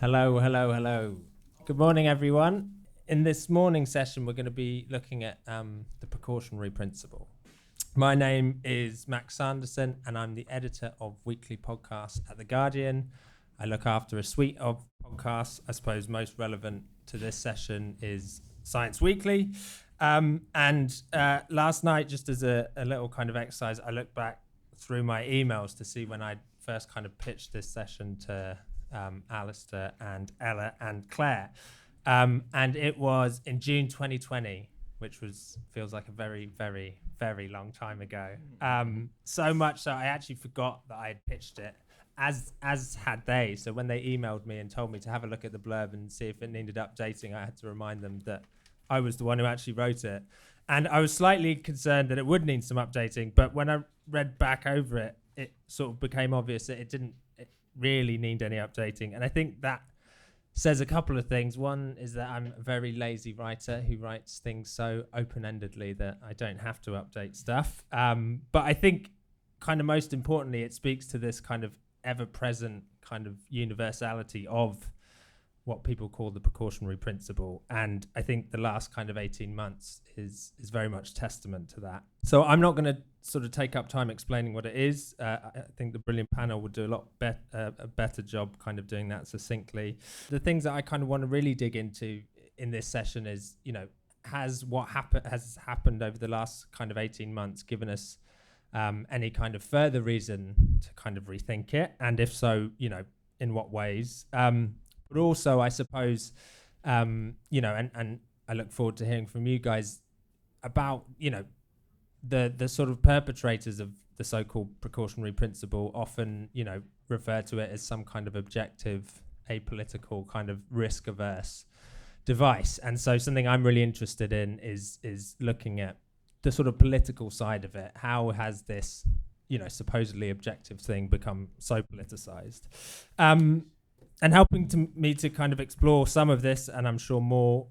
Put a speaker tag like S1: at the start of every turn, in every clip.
S1: Hello, hello, hello. Good morning, everyone. In this morning session, we're going to be looking at the precautionary principle. My name is Max Sanderson, and I'm the editor of weekly podcasts at The Guardian. I look after a suite of podcasts. I suppose most relevant to this session is Science Weekly. And last night, just as a little kind of exercise, I looked back through my emails to see when I first kind of pitched this session to Alistair and Ella and Claire. And it was in June 2020, which feels like a very, very, very long time ago. So much so I actually forgot that I had pitched it, as had they. So when they emailed me and told me to have a look at the blurb and see if it needed updating, I had to remind them that I was the one who actually wrote it. And I was slightly concerned that it would need some updating, but when I read back over it, it sort of became obvious that it didn't really need any updating. And I think that says a couple of things. One is that I'm a very lazy writer who writes things so open-endedly that I don't have to update stuff. But I think kind of most importantly, it speaks to this kind of ever-present kind of universality of what people call the precautionary principle. And I think the last kind of 18 months is very much testament to that. So I'm not going to sort of take up time explaining what it is. I think the brilliant panel would do a better job kind of doing that succinctly. The things that I kind of want to really dig into in this session is, has what has happened over the last kind of 18 months given us any kind of further reason to kind of rethink it? And if so, in what ways? But also, I suppose, and I look forward to hearing from you guys about, the sort of perpetrators of the so-called precautionary principle often, refer to it as some kind of objective, apolitical, kind of risk-averse device. And so something I'm really interested in is looking at the sort of political side of it. How has this, supposedly objective thing become so politicized? And helping me to kind of explore some of this, and I'm sure more,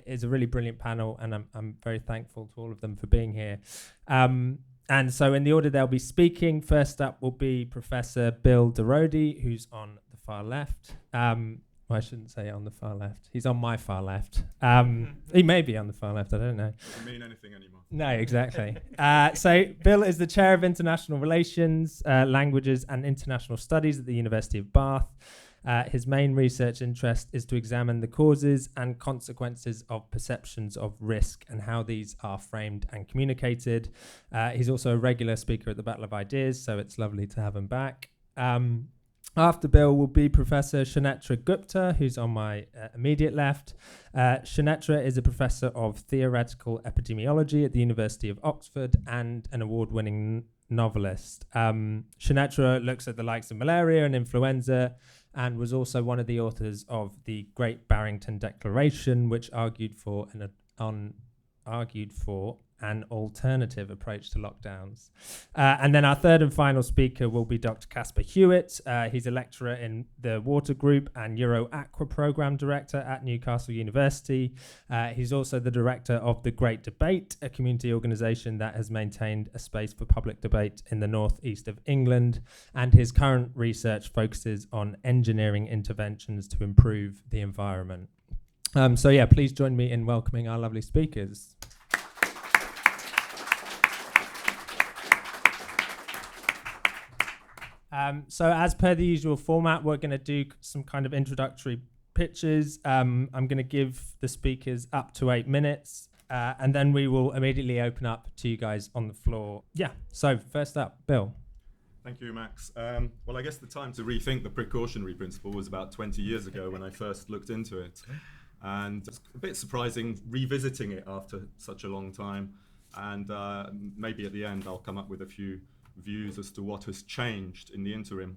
S1: is a really brilliant panel, and I'm very thankful to all of them for being here. And so in the order they'll be speaking, first up will be Professor Bill Durodié, who's on the far left. Well, I shouldn't say on the far left. He's on my far left. He may be on the far left, I don't know.
S2: Doesn't mean anything anymore.
S1: No, exactly. So Bill is the Chair of International Relations, Languages and International Studies at the University of Bath. His main research interest is to examine the causes and consequences of perceptions of risk and how these are framed and communicated. He's also a regular speaker at the Battle of Ideas, so it's lovely to have him back. After Bill will be Professor Sunetra Gupta, who's on my immediate left. Sunetra is a professor of theoretical epidemiology at the University of Oxford and an award-winning novelist. Sunetra looks at the likes of malaria and influenza, and was also one of the authors of the Great Barrington Declaration, which argued for an alternative approach to lockdowns. And then our third and final speaker will be Dr. Caspar Hewett. He's a lecturer in the Water Group and EuroAqae Programme Director at Newcastle University. He's also the director of The Great Debate, a community organisation that has maintained a space for public debate in the northeast of England. And his current research focuses on engineering interventions to improve the environment. Please join me in welcoming our lovely speakers. So as per the usual format, we're going to do some kind of introductory pitches. I'm going to give the speakers up to 8 minutes, and then we will immediately open up to you guys on the floor. Yeah, so first up, Bill.
S2: Thank you, Max. Well, I guess the time to rethink the precautionary principle was about 20 years ago when I first looked into it. And it's a bit surprising revisiting it after such a long time. And maybe at the end I'll come up with a few views as to what has changed in the interim.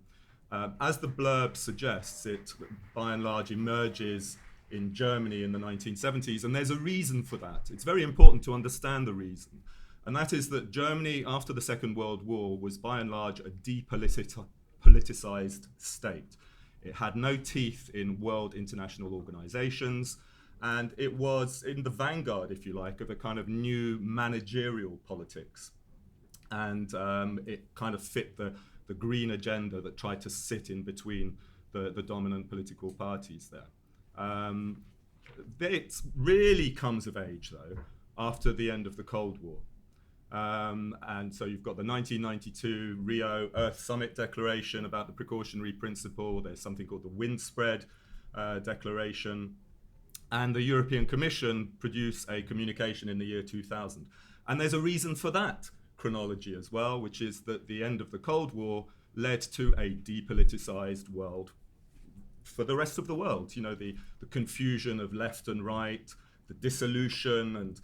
S2: As the blurb suggests, it by and large emerges in Germany in the 1970s, and there's a reason for that. It's very important to understand the reason, and that is that Germany, after the Second World War, was by and large a depoliticized state. It had no teeth in world international organizations, and it was in the vanguard, if you like, of a kind of new managerial politics. And it kind of fit the green agenda that tried to sit in between the dominant political parties there. It really comes of age, though, after the end of the Cold War. And so you've got the 1992 Rio Earth Summit Declaration about the precautionary principle. There's something called the Wind Spread Declaration. And the European Commission produced a communication in the year 2000. And there's a reason for that chronology as well, which is that the end of the Cold War led to a depoliticized world for the rest of the world. You know, the confusion of left and right, the dissolution and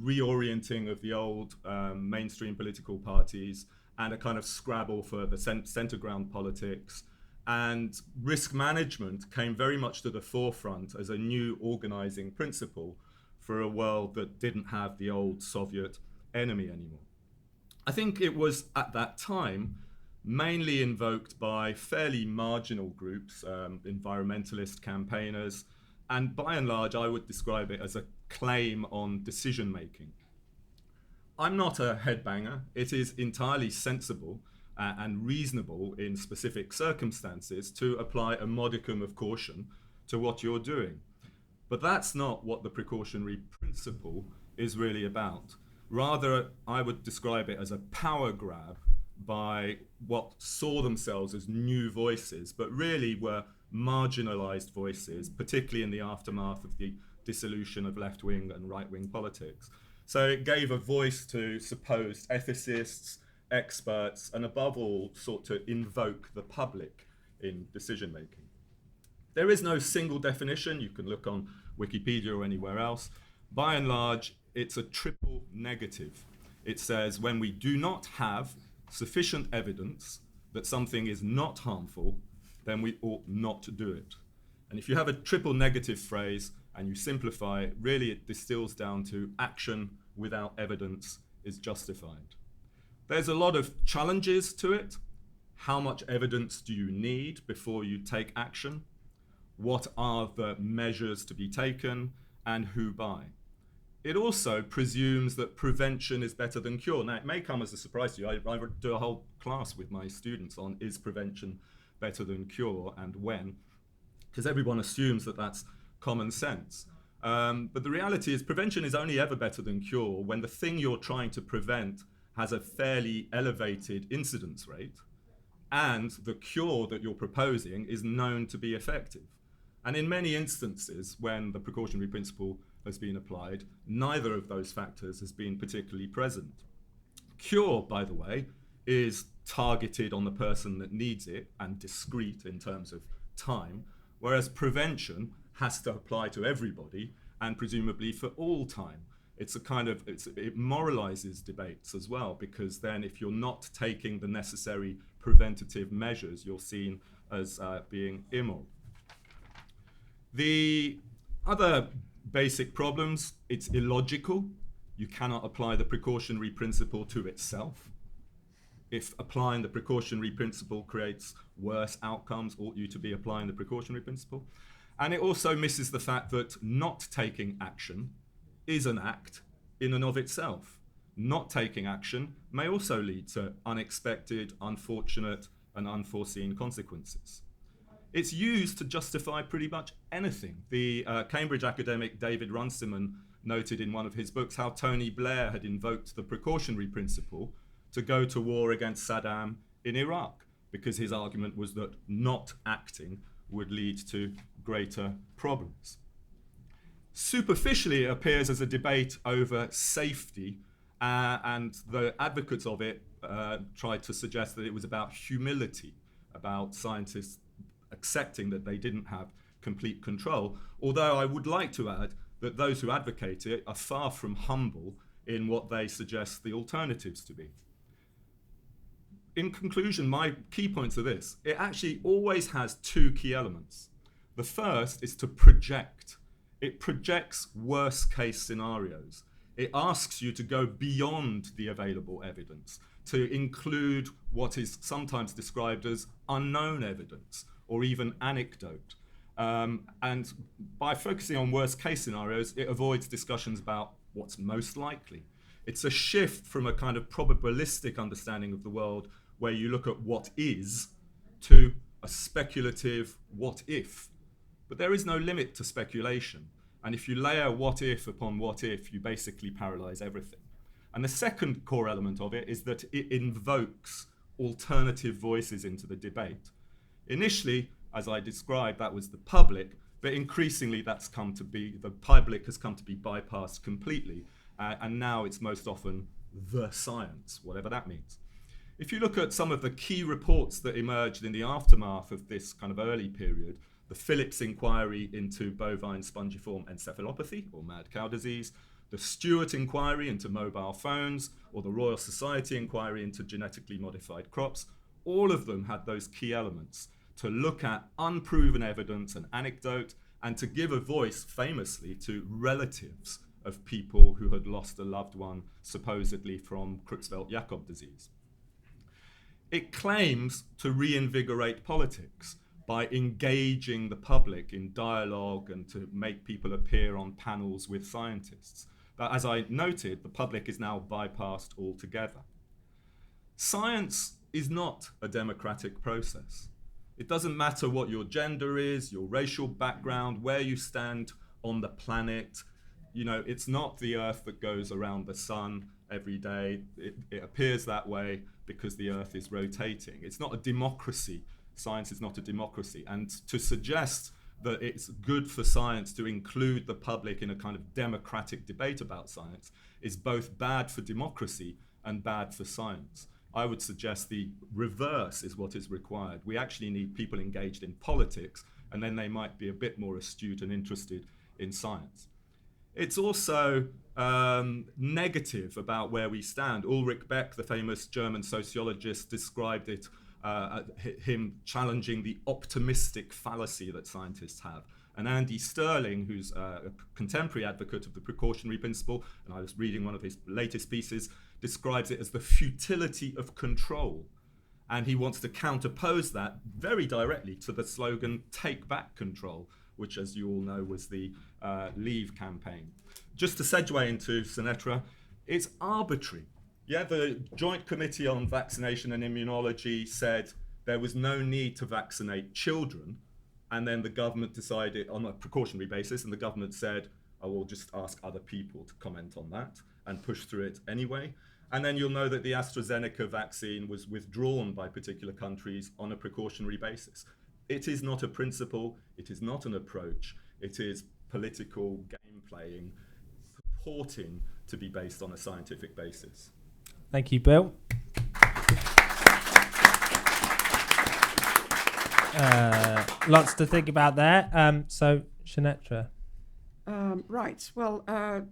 S2: reorienting of the old mainstream political parties, and a kind of scrabble for the center ground politics. And risk management came very much to the forefront as a new organizing principle for a world that didn't have the old Soviet enemy anymore. I think it was at that time mainly invoked by fairly marginal groups, environmentalist campaigners, and by and large I would describe it as a claim on decision making. I'm not a headbanger. It is entirely sensible and reasonable in specific circumstances to apply a modicum of caution to what you're doing. But that's not what the precautionary principle is really about. Rather, I would describe it as a power grab by what saw themselves as new voices, but really were marginalized voices, particularly in the aftermath of the dissolution of left-wing and right-wing politics. So it gave a voice to supposed ethicists, experts, and above all, sought to invoke the public in decision-making. There is no single definition. You can look on Wikipedia or anywhere else. By and large, it's a triple negative. It says when we do not have sufficient evidence that something is not harmful, then we ought not to do it. And if you have a triple negative phrase and you simplify it, really it distills down to action without evidence is justified. There's a lot of challenges to it. How much evidence do you need before you take action? What are the measures to be taken and who by? It also presumes that prevention is better than cure. Now, it may come as a surprise to you. I do a whole class with my students on is prevention better than cure and when, because everyone assumes that that's common sense. But the reality is prevention is only ever better than cure when the thing you're trying to prevent has a fairly elevated incidence rate and the cure that you're proposing is known to be effective. And in many instances, when the precautionary principle has been applied, neither of those factors has been particularly present. Cure, by the way, is targeted on the person that needs it and discrete in terms of time, whereas prevention has to apply to everybody and presumably for all time. It's a kind of, it moralizes debates as well, because then if you're not taking the necessary preventative measures, you're seen as being immoral. The other basic problems, it's illogical. You cannot apply the precautionary principle to itself. If applying the precautionary principle creates worse outcomes, ought you to be applying the precautionary principle? And it also misses the fact that not taking action is an act in and of itself. Not taking action may also lead to unexpected, unfortunate, and unforeseen consequences. It's used to justify pretty much anything. The Cambridge academic David Runciman noted in one of his books how Tony Blair had invoked the precautionary principle to go to war against Saddam in Iraq, because his argument was that not acting would lead to greater problems. Superficially, it appears as a debate over safety, and the advocates of it tried to suggest that it was about humility, about scientists accepting that they didn't have complete control, although I would like to add that those who advocate it are far from humble in what they suggest the alternatives to be. In conclusion, my key points are this. It actually always has two key elements. The first is to project. It projects worst case scenarios. It asks you to go beyond the available evidence, to include what is sometimes described as unknown evidence or even anecdote. And by focusing on worst case scenarios, it avoids discussions about what's most likely. It's a shift from a kind of probabilistic understanding of the world where you look at what is to a speculative what if. But there is no limit to speculation. And if you layer what if upon what if, you basically paralyze everything. And the second core element of it is that it invokes alternative voices into the debate. Initially, as I described, that was the public, but increasingly the public has come to be bypassed completely. And now it's most often the science, whatever that means. If you look at some of the key reports that emerged in the aftermath of this kind of early period, the Phillips inquiry into bovine spongiform encephalopathy, or mad cow disease, the Stewart inquiry into mobile phones, or the Royal Society inquiry into genetically modified crops, all of them had those key elements to look at unproven evidence and anecdote, and to give a voice, famously, to relatives of people who had lost a loved one, supposedly from Creutzfeldt-Jakob disease. It claims to reinvigorate politics by engaging the public in dialogue and to make people appear on panels with scientists. But as I noted, the public is now bypassed altogether. Science is not a democratic process. It doesn't matter what your gender is, your racial background, where you stand on the planet. You know, it's not the Earth that goes around the sun every day. It appears that way because the Earth is rotating. It's not a democracy. Science is not a democracy. And to suggest that it's good for science to include the public in a kind of democratic debate about science is both bad for democracy and bad for science. I would suggest the reverse is what is required. We actually need people engaged in politics, and then they might be a bit more astute and interested in science. It's also negative about where we stand. Ulrich Beck, the famous German sociologist, described it, him challenging the optimistic fallacy that scientists have. And Andy Sterling, who's a contemporary advocate of the precautionary principle, and I was reading one of his latest pieces, describes it as the futility of control. And he wants to counterpose that very directly to the slogan, "Take back control," which, as you all know, was the Leave campaign. Just to segue into Sunetra, it's arbitrary. Yeah, the Joint Committee on Vaccination and Immunology said there was no need to vaccinate children, and then the government decided on a precautionary basis, and the government said, "I will just ask other people to comment on that," and push through it anyway. And then you'll know that the AstraZeneca vaccine was withdrawn by particular countries on a precautionary basis. It is not a principle, it is not an approach, it is political game playing, purporting to be based on a scientific basis.
S1: Thank you, Bill. Lots to think about there. So, Sunetra.
S3: Right. Well,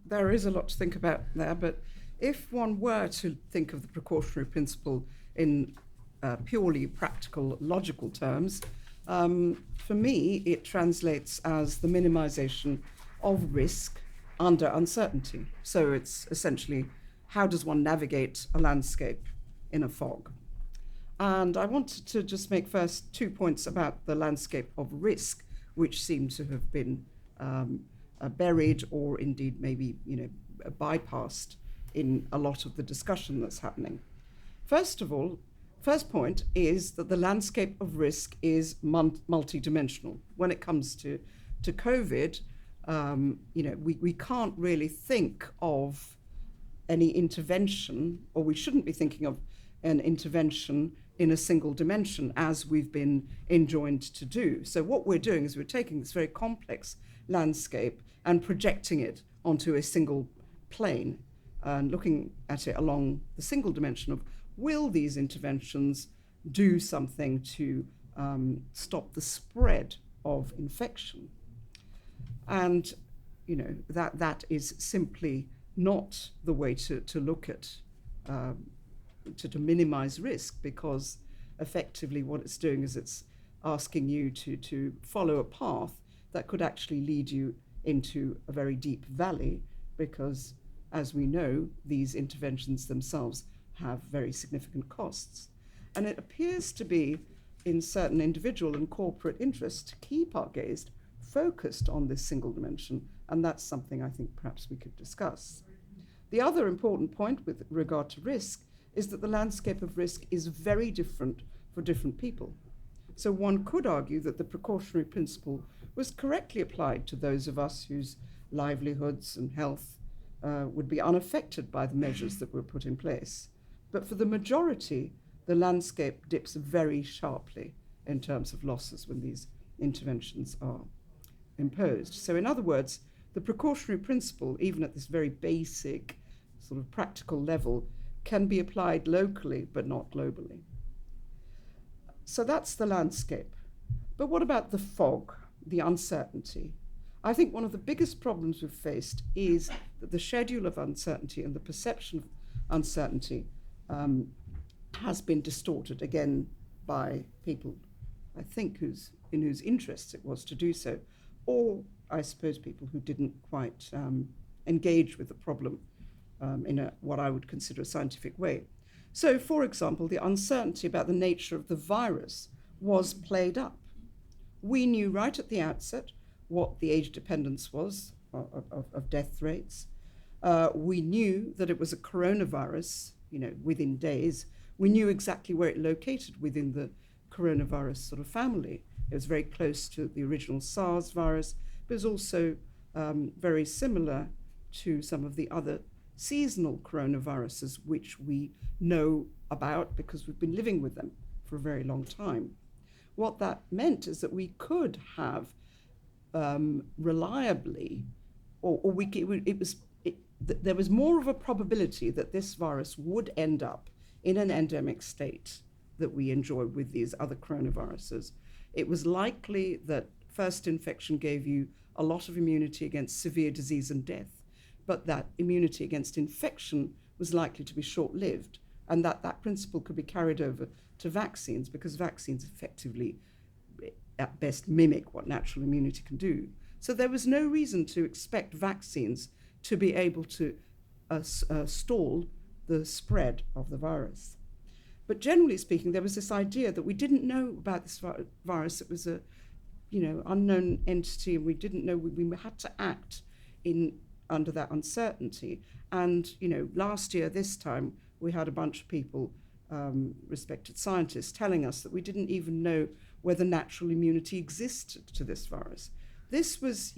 S3: there is a lot to think about there, but if one were to think of the precautionary principle in purely practical, logical terms, for me, it translates as the minimization of risk under uncertainty. So it's essentially, how does one navigate a landscape in a fog? And I wanted to just make first 2 points about the landscape of risk, which seem to have been buried or indeed maybe bypassed in a lot of the discussion that's happening. First of all, first point is that the landscape of risk is multidimensional. When it comes to COVID, we can't really think of any intervention, or we shouldn't be thinking of an intervention in a single dimension as we've been enjoined to do. So what we're doing is we're taking this very complex landscape and projecting it onto a single plane and looking at it along the single dimension of, will these interventions do something to stop the spread of infection? And that is simply not the way to look at to minimize risk, because effectively what it's doing is it's asking you to follow a path that could actually lead you into a very deep valley, because as we know, these interventions themselves have very significant costs. And it appears to be in certain individual and corporate interests to keep our gaze focused on this single dimension, and that's something I think perhaps we could discuss. The other important point with regard to risk is that the landscape of risk is very different for different people. So one could argue that the precautionary principle was correctly applied to those of us whose livelihoods and health would be unaffected by the measures that were put in place. But for the majority, the landscape dips very sharply in terms of losses when these interventions are imposed. So in other words, the precautionary principle, even at this very basic sort of practical level, can be applied locally but not globally. So that's the landscape. But what about the fog, the uncertainty? I think one of the biggest problems we've faced is that the schedule of uncertainty and the perception of uncertainty has been distorted again by people, I think, in whose interests it was to do so, or I suppose people who didn't quite engage with the problem in what I would consider a scientific way. So, for example, the uncertainty about the nature of the virus was played up. We knew right at the outset what the age dependence was of death rates. We knew that it was a coronavirus, within days. We knew exactly where it located within the coronavirus sort of family. It was very close to the original SARS virus, but it was also very similar to some of the other seasonal coronaviruses, which we know about because we've been living with them for a very long time. What that meant is that we could have reliably, there was more of a probability that this virus would end up in an endemic state that we enjoy with these other coronaviruses. It was likely that first infection gave you a lot of immunity against severe disease and death, but that immunity against infection was likely to be short-lived, and that principle could be carried over to vaccines, because vaccines effectively, at best, mimic what natural immunity can do. So there was no reason to expect vaccines to be able to stall the spread of the virus. But generally speaking, there was this idea that we didn't know about this virus. It was a unknown entity, and we didn't know. We had to act under that uncertainty. And last year, this time, we had a bunch of people, respected scientists, telling us that we didn't even know whether natural immunity existed to this virus. This was,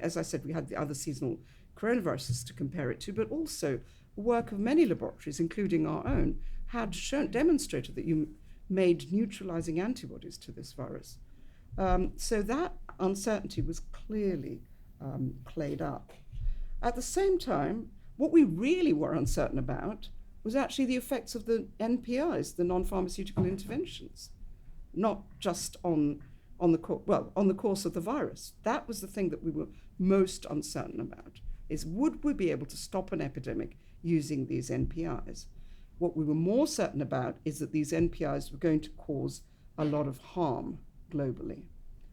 S3: as I said, we had the other seasonal coronaviruses to compare it to, but also work of many laboratories, including our own, had demonstrated that you made neutralizing antibodies to this virus. So that uncertainty was clearly played up. At the same time, what we really were uncertain about was actually the effects of the NPIs, the non-pharmaceutical interventions, not just on the course of the virus. That was the thing that we were most uncertain about, is would we be able to stop an epidemic using these NPIs? What we were more certain about is that these NPIs were going to cause a lot of harm globally.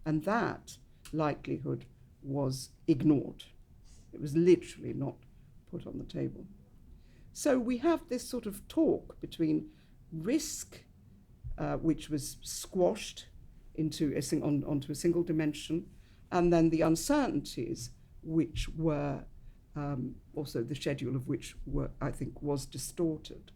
S3: And that likelihood was ignored. It was literally not put on the table. So we have this sort of talk between risk, which was squashed onto a single dimension, and then the uncertainties, which were also the schedule of which was distorted.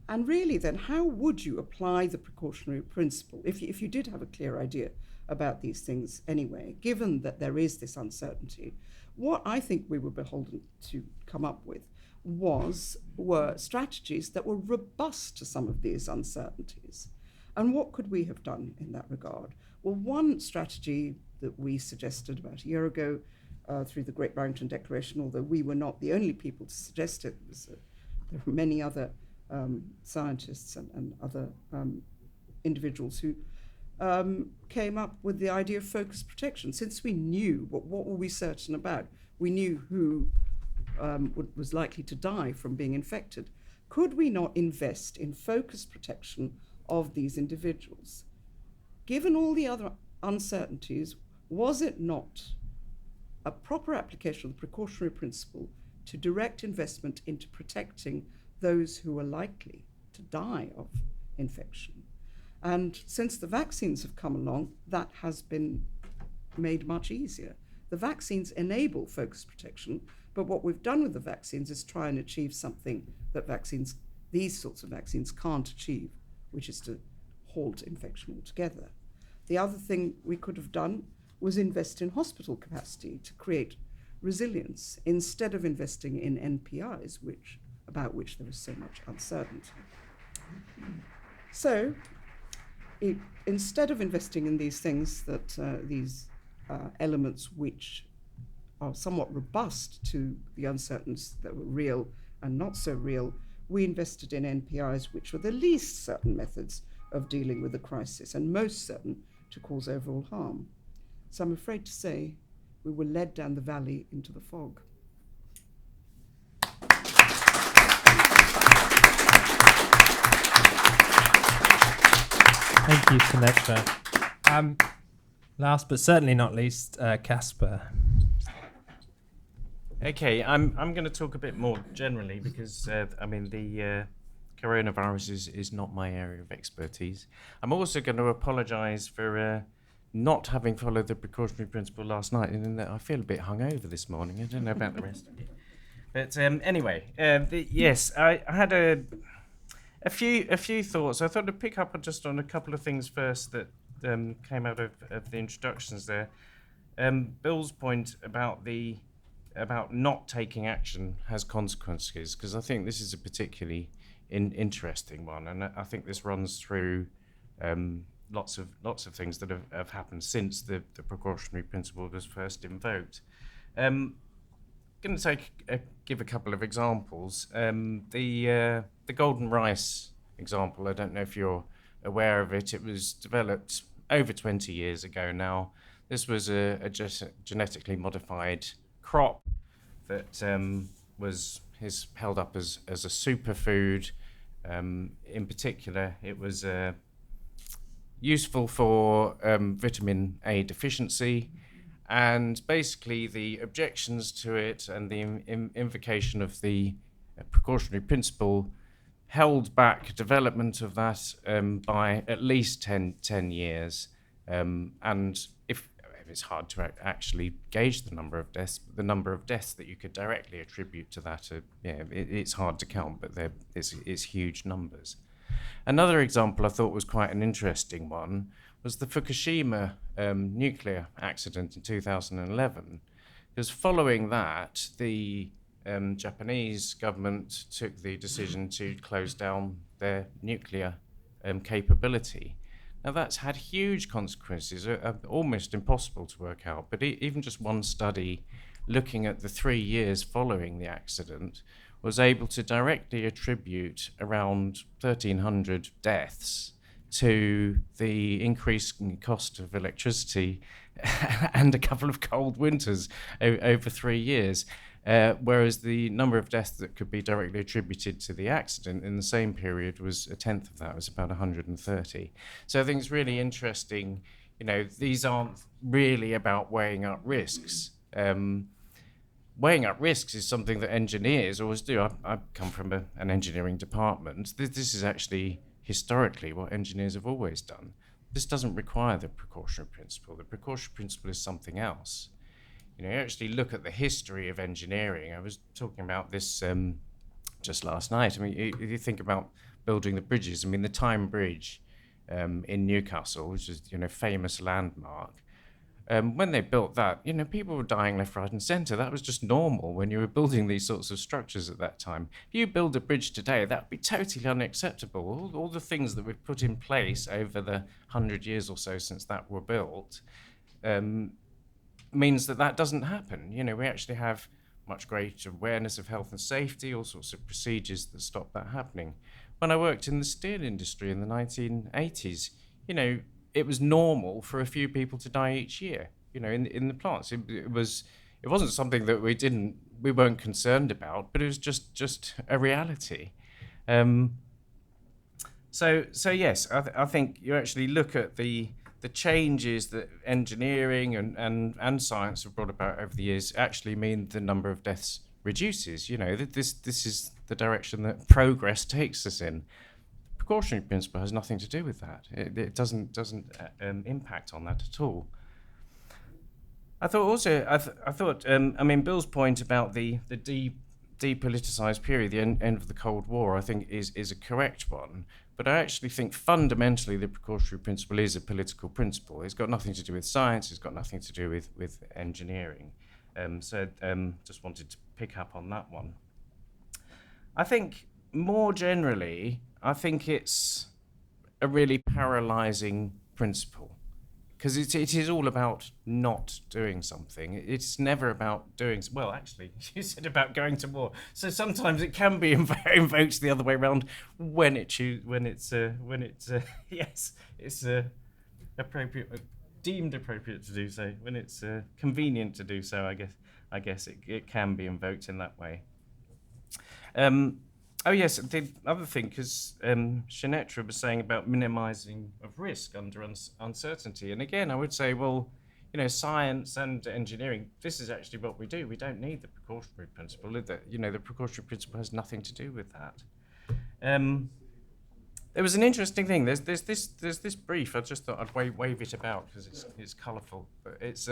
S3: And really then, how would you apply the precautionary principle if you did have a clear idea about these things anyway, given that there is this uncertainty? What I think we were beholden to come up with were strategies that were robust to some of these uncertainties. And what could we have done in that regard? Well, one strategy that we suggested about a year ago through the Great Barrington Declaration, although we were not the only people to suggest it, there were many other scientists and other individuals who came up with the idea of focused protection. Since we knew, what were we certain about? We knew who was likely to die from being infected. Could we not invest in focused protection of these individuals? Given all the other uncertainties, was it not a proper application of the precautionary principle to direct investment into protecting those who are likely to die of infection? And since the vaccines have come along, that has been made much easier. The vaccines enable focused protection, but what we've done with the vaccines is try and achieve something that these sorts of vaccines can't achieve, which is to halt infection altogether. The other thing we could have done was invest in hospital capacity to create resilience instead of investing in NPIs, about which there is so much uncertainty. So, instead of investing in these things these elements which are somewhat robust to the uncertainties that were real and not so real, we invested in NPIs which were the least certain methods of dealing with the crisis and most certain to cause overall harm. So I'm afraid to say we were led down the valley into the fog.
S1: Thank you, Sunetra. Last but certainly not least, Caspar.
S4: Okay, I'm going to talk a bit more generally because, the coronavirus is not my area of expertise. I'm also going to apologise for not having followed the precautionary principle last night, and in that I feel a bit hungover this morning. I don't know about the rest of you. But anyway, yes, I had a few thoughts. I thought to pick up just on a couple of things first that came out of the introductions there. Bill's point about not taking action has consequences, because I think this is a particularly interesting one, and I think this runs through lots of things that have happened since the precautionary principle was first invoked. Going to give a couple of examples. The golden rice example, I don't know if you're aware of it. It was developed over 20 years ago now. This was a genetically modified crop that is held up as a superfood. In particular, it was useful for vitamin A deficiency, and basically the objections to it and the invocation of the precautionary principle held back development of that by at least 10 years. And if it's hard to actually gauge the number of deaths that you could directly attribute to that, it's hard to count, but it's huge numbers. Another example I thought was quite an interesting one was the Fukushima nuclear accident in 2011, because following that, the Japanese government took the decision to close down their nuclear capability. Now that's had huge consequences, almost impossible to work out, but even just one study looking at the 3 years following the accident was able to directly attribute around 1,300 deaths to the increasing cost of electricity and a couple of cold winters over 3 years. Whereas the number of deaths that could be directly attributed to the accident in the same period was a tenth of that, it was about 130. So I think it's really interesting, these aren't really about weighing up risks. Weighing up risks is something that engineers always do. I come from an engineering department. This is actually historically what engineers have always done. This doesn't require the precautionary principle. The precautionary principle is something else. You actually look at the history of engineering. I was talking about this just last night. If you think about building the bridges, the Tyne Bridge in Newcastle, which is a famous landmark. When they built that, people were dying left, right, and centre. That was just normal when you were building these sorts of structures at that time. If you build a bridge today, that would be totally unacceptable. All the things that we've put in place over the 100 years or so since that were built means that doesn't happen. We actually have much greater awareness of health and safety, all sorts of procedures that stop that happening. When I worked in the steel industry in the 1980s, it was normal for a few people to die each year, in the plants. It wasn't something that we weren't concerned about, but it was just a reality. So yes, I think you actually look at the changes that engineering and science have brought about over the years actually mean the number of deaths reduces. This is the direction that progress takes us in. Precautionary principle has nothing to do with that. It doesn't impact on that at all. I thought also, Bill's point about the depoliticized period, the end of the Cold War, I think is a correct one. But I actually think fundamentally the precautionary principle is a political principle. It's got nothing to do with science. It's got nothing to do with engineering. Just wanted to pick up on that one. I think more generally, I think it's a really paralyzing principle, because it is all about not doing something. It's never about doing. Well, actually, you said about going to war. So sometimes it can be invoked the other way around when it's appropriate, deemed appropriate to do so. When it's convenient to do so, I guess it can be invoked in that way. Oh yes, the other thing, because Sunetra was saying about minimising of risk under uncertainty, and again, I would say, well, science and engineering, this is actually what we do. We don't need the precautionary principle. The precautionary principle has nothing to do with that. There was an interesting thing. There's this brief. I just thought I'd wave it about because it's colourful. But it's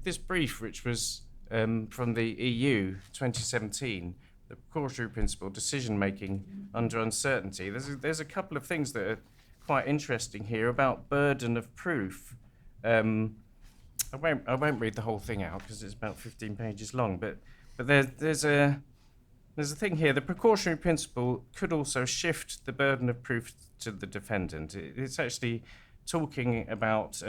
S4: this brief which was from the EU 2017. The precautionary principle, decision-making under uncertainty. There's a couple of things that are quite interesting here about burden of proof. I won't read the whole thing out because it's about 15 pages long, but there's a thing here. The precautionary principle could also shift the burden of proof to the defendant. It's actually talking about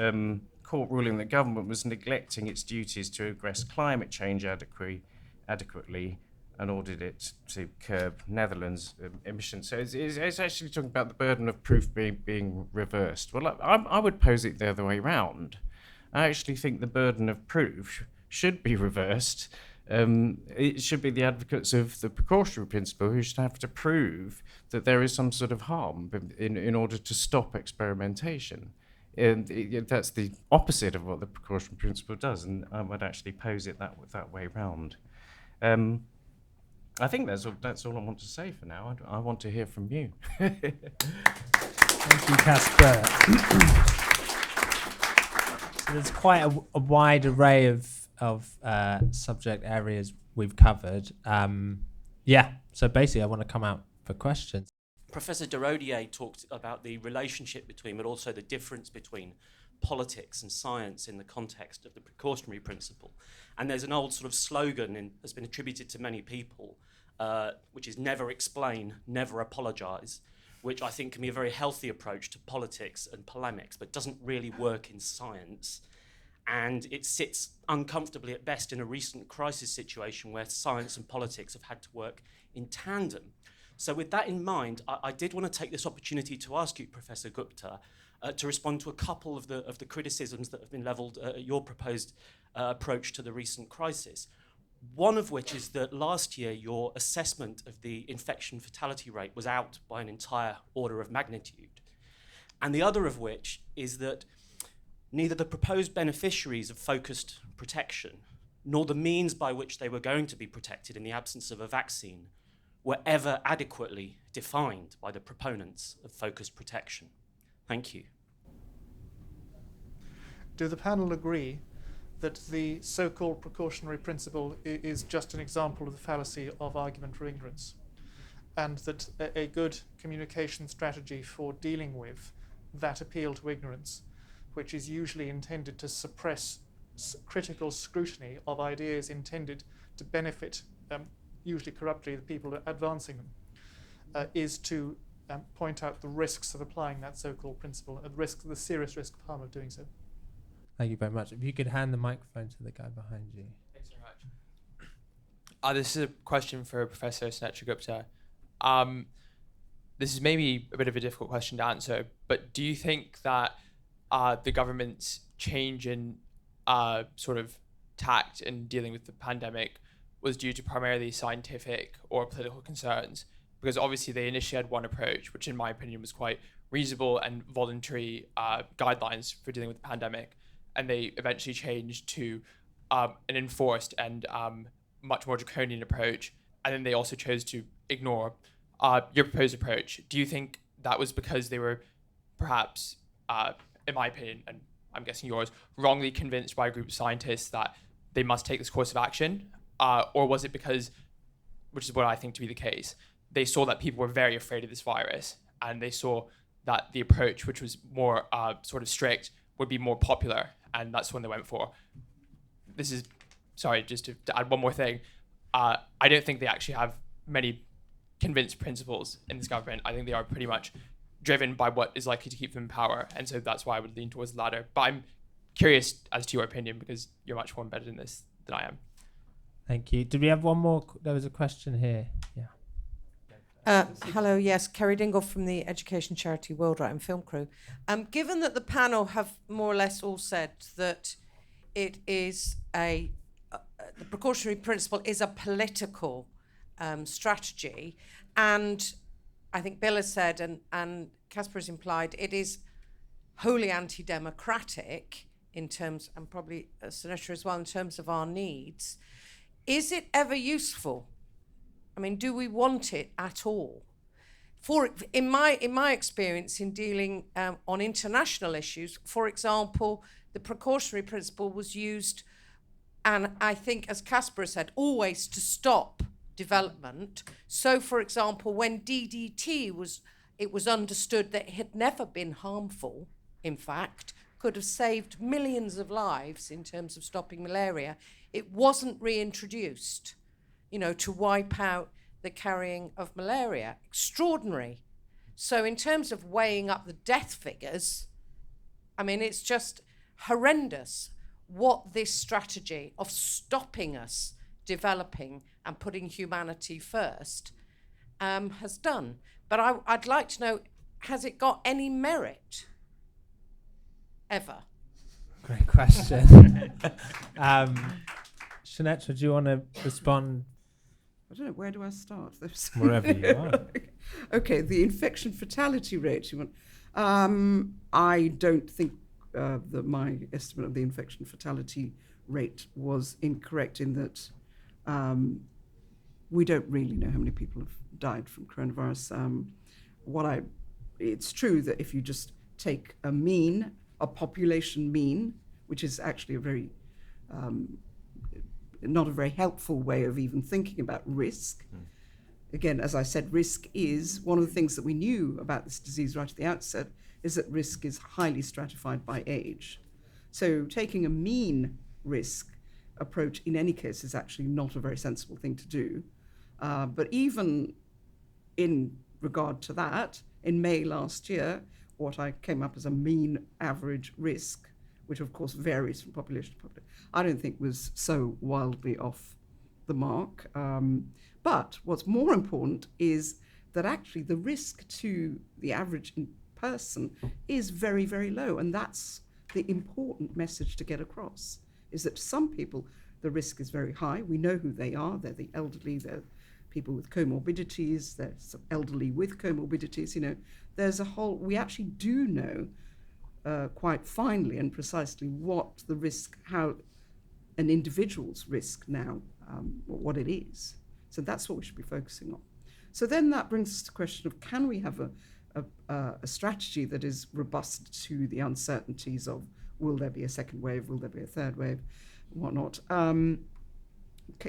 S4: court ruling that government was neglecting its duties to address climate change adequately, and ordered it to curb Netherlands emissions. So it's actually talking about the burden of proof being reversed. Well, I would pose it the other way round. I actually think the burden of proof should be reversed. It should be the advocates of the precautionary principle who should have to prove that there is some sort of harm in order to stop experimentation. And that's the opposite of what the precautionary principle does, and I would actually pose it that way round. I think that's all I want to say for now. I want to hear from you.
S1: Thank you, Caspar. So there's quite a wide array of subject areas we've covered. So basically I want to come out for questions.
S5: Professor Durodié talked about the relationship between, but also the difference between politics and science in the context of the precautionary principle. And there's an old sort of slogan that's been attributed to many people, which is never explain, never apologise, which I think can be a very healthy approach to politics and polemics, but doesn't really work in science. And it sits uncomfortably at best in a recent crisis situation where science and politics have had to work in tandem. So with that in mind, I did want to take this opportunity to ask you, Professor Gupta, to respond to a couple of the criticisms that have been levelled at your proposed approach to the recent crisis. One of which is that last year your assessment of the infection fatality rate was out by an entire order of magnitude. And the other of which is that neither the proposed beneficiaries of focused protection nor the means by which they were going to be protected in the absence of a vaccine were ever adequately defined by the proponents of focused protection. Thank you.
S6: Do the panel agree that the so-called precautionary principle is just an example of the fallacy of argument for ignorance, and that a good communication strategy for dealing with that appeal to ignorance, which is usually intended to suppress critical scrutiny of ideas intended to benefit, usually corruptly, the people advancing them, is to point out the risks of applying that so-called principle, and the serious risk of harm of doing so?
S1: Thank you very much. If you could hand the microphone to the guy behind you.
S7: Thanks very much. This is a question for Professor Sunetra Gupta. This is maybe a bit of a difficult question to answer, but do you think that the government's change in sort of tact in dealing with the pandemic was due to primarily scientific or political concerns? Because obviously they initially had one approach, which in my opinion was quite reasonable and voluntary guidelines for dealing with the pandemic. And they eventually changed to an enforced and much more draconian approach. And then they also chose to ignore your proposed approach. Do you think that was because they were perhaps, in my opinion, and I'm guessing yours, wrongly convinced by a group of scientists that they must take this course of action? Or was it because which is what I think to be the case, they saw that people were very afraid of this virus, and they saw that the approach, which was more sort of strict, would be more popular, and that's when they went for. This is, sorry, just to add one more thing. I don't think they actually have many convinced principles in this government. I think they are pretty much driven by what is likely to keep them in power, and so that's why I would lean towards the latter. But I'm curious as to your opinion, because you're much more embedded in this than I am.
S1: Thank you. Did we have one more? There was a question here. Yeah.
S8: Hello, yes, Kerry Dingle from the education charity World Right and Film Crew. Given that the panel have more or less all said that it is the precautionary principle is a political strategy, and I think Bill has said, and Caspar has implied, it is wholly anti-democratic in terms, and probably Sunetra as well, in terms of our needs. Is it ever useful? I mean, do we want it at all? In my experience in dealing on international issues, for example, the precautionary principle was used, and I think, as Caspar said, always to stop development. So, for example, when DDT it was understood that it had never been harmful, in fact, could have saved millions of lives in terms of stopping malaria, it wasn't reintroduced, to wipe out the carrying of malaria. Extraordinary. So in terms of weighing up the death figures, I mean, it's just horrendous what this strategy of stopping us developing and putting humanity first has done. But I'd like to know, has it got any merit? Ever?
S1: Great question. Sunetra, do you want to respond?
S3: I don't know, where do I start?
S1: Wherever you are.
S3: Okay, the infection fatality rate. I don't think that my estimate of the infection fatality rate was incorrect, in that we don't really know how many people have died from coronavirus. It's true that if you just take a population mean, which is actually a very not a very helpful way of even thinking about risk. Again, as I said, risk is one of the things that we knew about this disease right at the outset, is that risk is highly stratified by age. So taking a mean risk approach in any case is actually not a very sensible thing to do. But even in regard to that, in May last year, what I came up as a mean average risk, which of course varies from population to population, I don't think was so wildly off the mark. But what's more important is that actually the risk to the average person is very, very low. And that's the important message to get across, is that some people, the risk is very high. We know who they are. They're the elderly, they're people with comorbidities, there's some elderly with comorbidities, there's a whole, we actually do know quite finely and precisely what the risk, how an individual's risk now, what it is. So that's what we should be focusing on. So then that brings us to the question of, can we have a strategy that is robust to the uncertainties of, will there be a second wave, will there be a third wave, whatnot?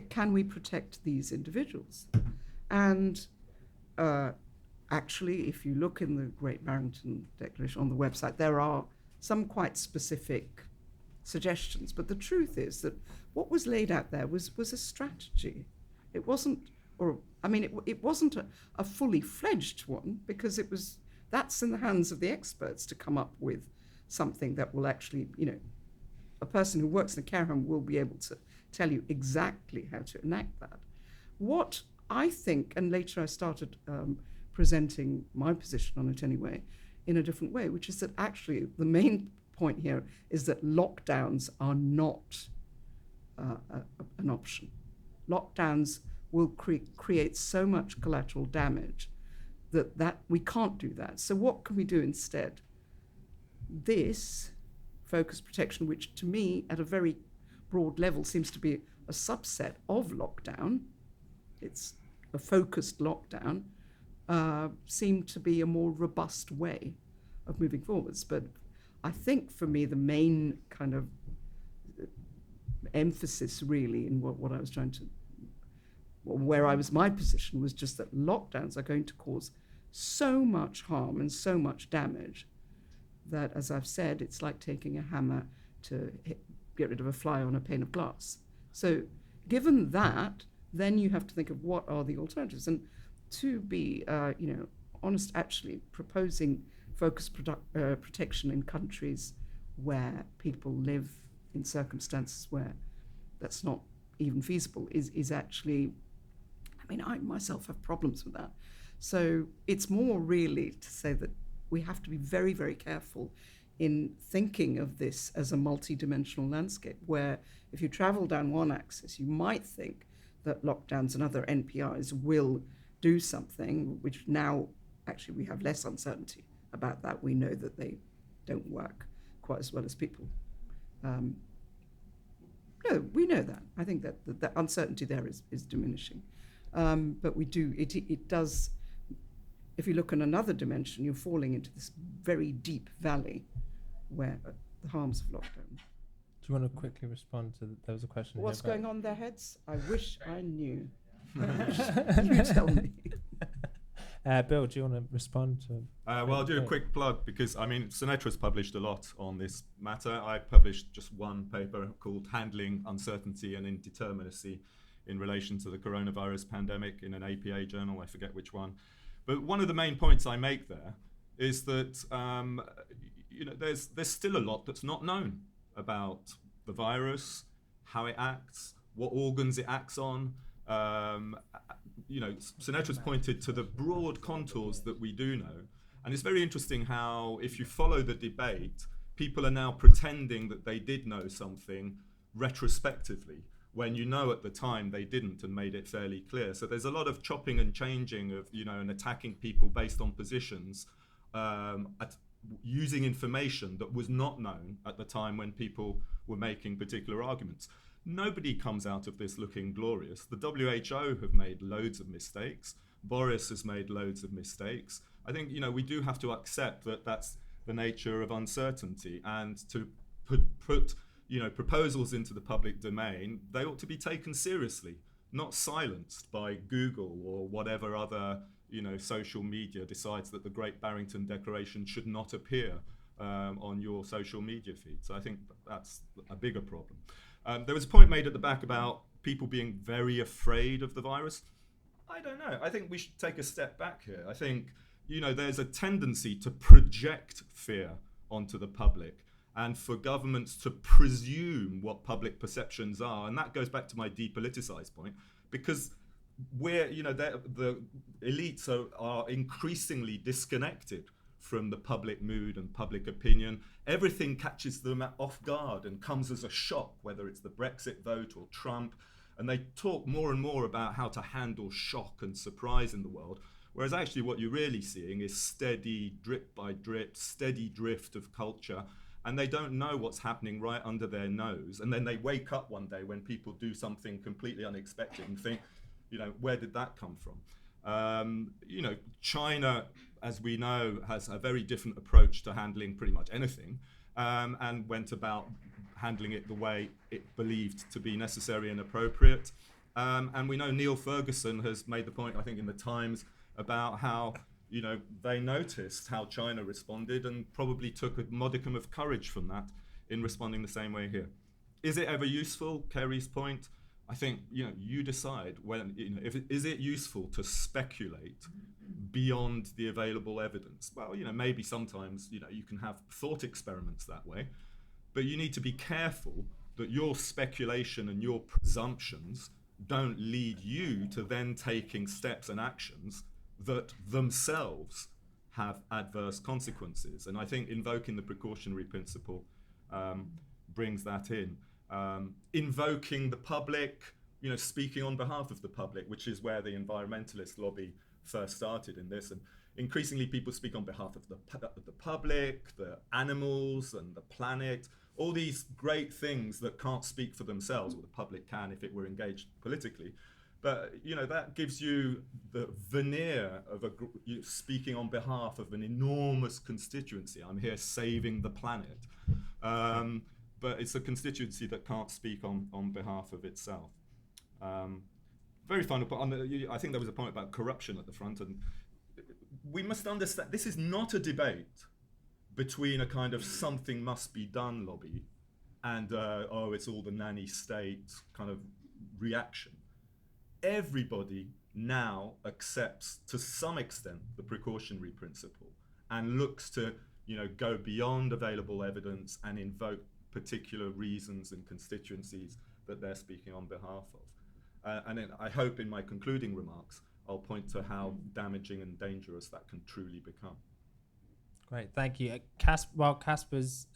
S3: Can we protect these individuals? And actually, if you look in the Great Barrington Declaration on the website, there are some quite specific suggestions. But the truth is that what was laid out there was a strategy. It wasn't, it wasn't a fully fledged one, because that's in the hands of the experts to come up with something that will actually, a person who works in a care home will be able to tell you exactly how to enact that. What I think, and later I started presenting my position on it anyway, in a different way, which is that actually the main point here is that lockdowns are not an option. Lockdowns will create so much collateral damage that we can't do that. So what can we do instead? This focused protection, which to me at a very broad level seems to be a subset of lockdown, it's a focused lockdown, seemed to be a more robust way of moving forwards. But I think for me the main kind of emphasis really in what I was trying to, what my position was just that lockdowns are going to cause so much harm and so much damage that, as I've said, it's like taking a hammer to get rid of a fly on a pane of glass. So given that, then you have to think of what are the alternatives. And to be honest, actually proposing focused protection in countries where people live in circumstances where that's not even feasible is actually, I myself have problems with that. So it's more really to say that we have to be very, very careful in thinking of this as a multi-dimensional landscape, where if you travel down one axis, you might think that lockdowns and other NPIs will do something, which now actually we have less uncertainty about that. We know that they don't work quite as well as people. No, we know that. I think that the uncertainty there is diminishing. But we do, it does, if you look in another dimension, you're falling into this very deep valley where the harms of lockdown.
S1: Do you want to quickly respond to there was a question
S3: What's
S1: here
S3: going on in their heads? I wish I knew. You tell me.
S1: Bill, do you want to respond to?
S2: Well, I'll do a quick plug because, Sunetra's published a lot on this matter. I published just one paper called Handling Uncertainty and Indeterminacy in relation to the coronavirus pandemic in an APA journal, I forget which one. But one of the main points I make there is that there's still a lot that's not known about the virus, how it acts, what organs it acts on. Sunetra's pointed to the broad contours that we do know. And it's very interesting how, if you follow the debate, people are now pretending that they did know something retrospectively, when at the time they didn't and made it fairly clear. So there's a lot of chopping and changing of, and attacking people based on positions, using information that was not known at the time when people were making particular arguments. Nobody comes out of this looking glorious. The WHO have made loads of mistakes. Boris has made loads of mistakes. I think, we do have to accept that that's the nature of uncertainty, and to put proposals into the public domain, they ought to be taken seriously, not silenced by Google or whatever other, social media decides that the Great Barrington Declaration should not appear on your social media feed. So I think that's a bigger problem. There was a point made at the back about people being very afraid of the virus. I don't know. I think we should take a step back here. I think, there's a tendency to project fear onto the public and for governments to presume what public perceptions are. And that goes back to my depoliticized point, because the elites are increasingly disconnected from the public mood and public opinion. Everything catches them off guard and comes as a shock, whether it's the Brexit vote or Trump. And they talk more and more about how to handle shock and surprise in the world. Whereas actually what you're really seeing is steady, drip by drip, steady drift of culture. And they don't know what's happening right under their nose. And then they wake up one day when people do something completely unexpected and think, where did that come from? China, as we know, has a very different approach to handling pretty much anything, and went about handling it the way it believed to be necessary and appropriate. And we know Neil Ferguson has made the point, I think, in the Times about how, they noticed how China responded and probably took a modicum of courage from that in responding the same way here. Is it ever useful? Kerry's point. I think, you decide when, is it useful to speculate beyond the available evidence? Well, maybe sometimes, you can have thought experiments that way, but you need to be careful that your speculation and your presumptions don't lead you to then taking steps and actions that themselves have adverse consequences. And I think invoking the precautionary principle brings that in. Invoking the public, speaking on behalf of the public, which is where the environmentalist lobby first started in this. And increasingly people speak on behalf of the public, the animals and the planet, all these great things that can't speak for themselves, or the public can if it were engaged politically. But, that gives you the veneer of speaking on behalf of an enormous constituency. I'm here saving the planet. But it's a constituency that can't speak on behalf of itself. very final point. I think there was a point about corruption at the front, and we must understand this is not a debate between a kind of something must be done lobby and it's all the nanny state kind of reaction. Everybody now accepts to some extent the precautionary principle and looks to go beyond available evidence and invoke particular reasons and constituencies that they're speaking on behalf of. And then I hope in my concluding remarks I'll point to how damaging and dangerous that can truly become.
S1: Great, thank you. While Caspar's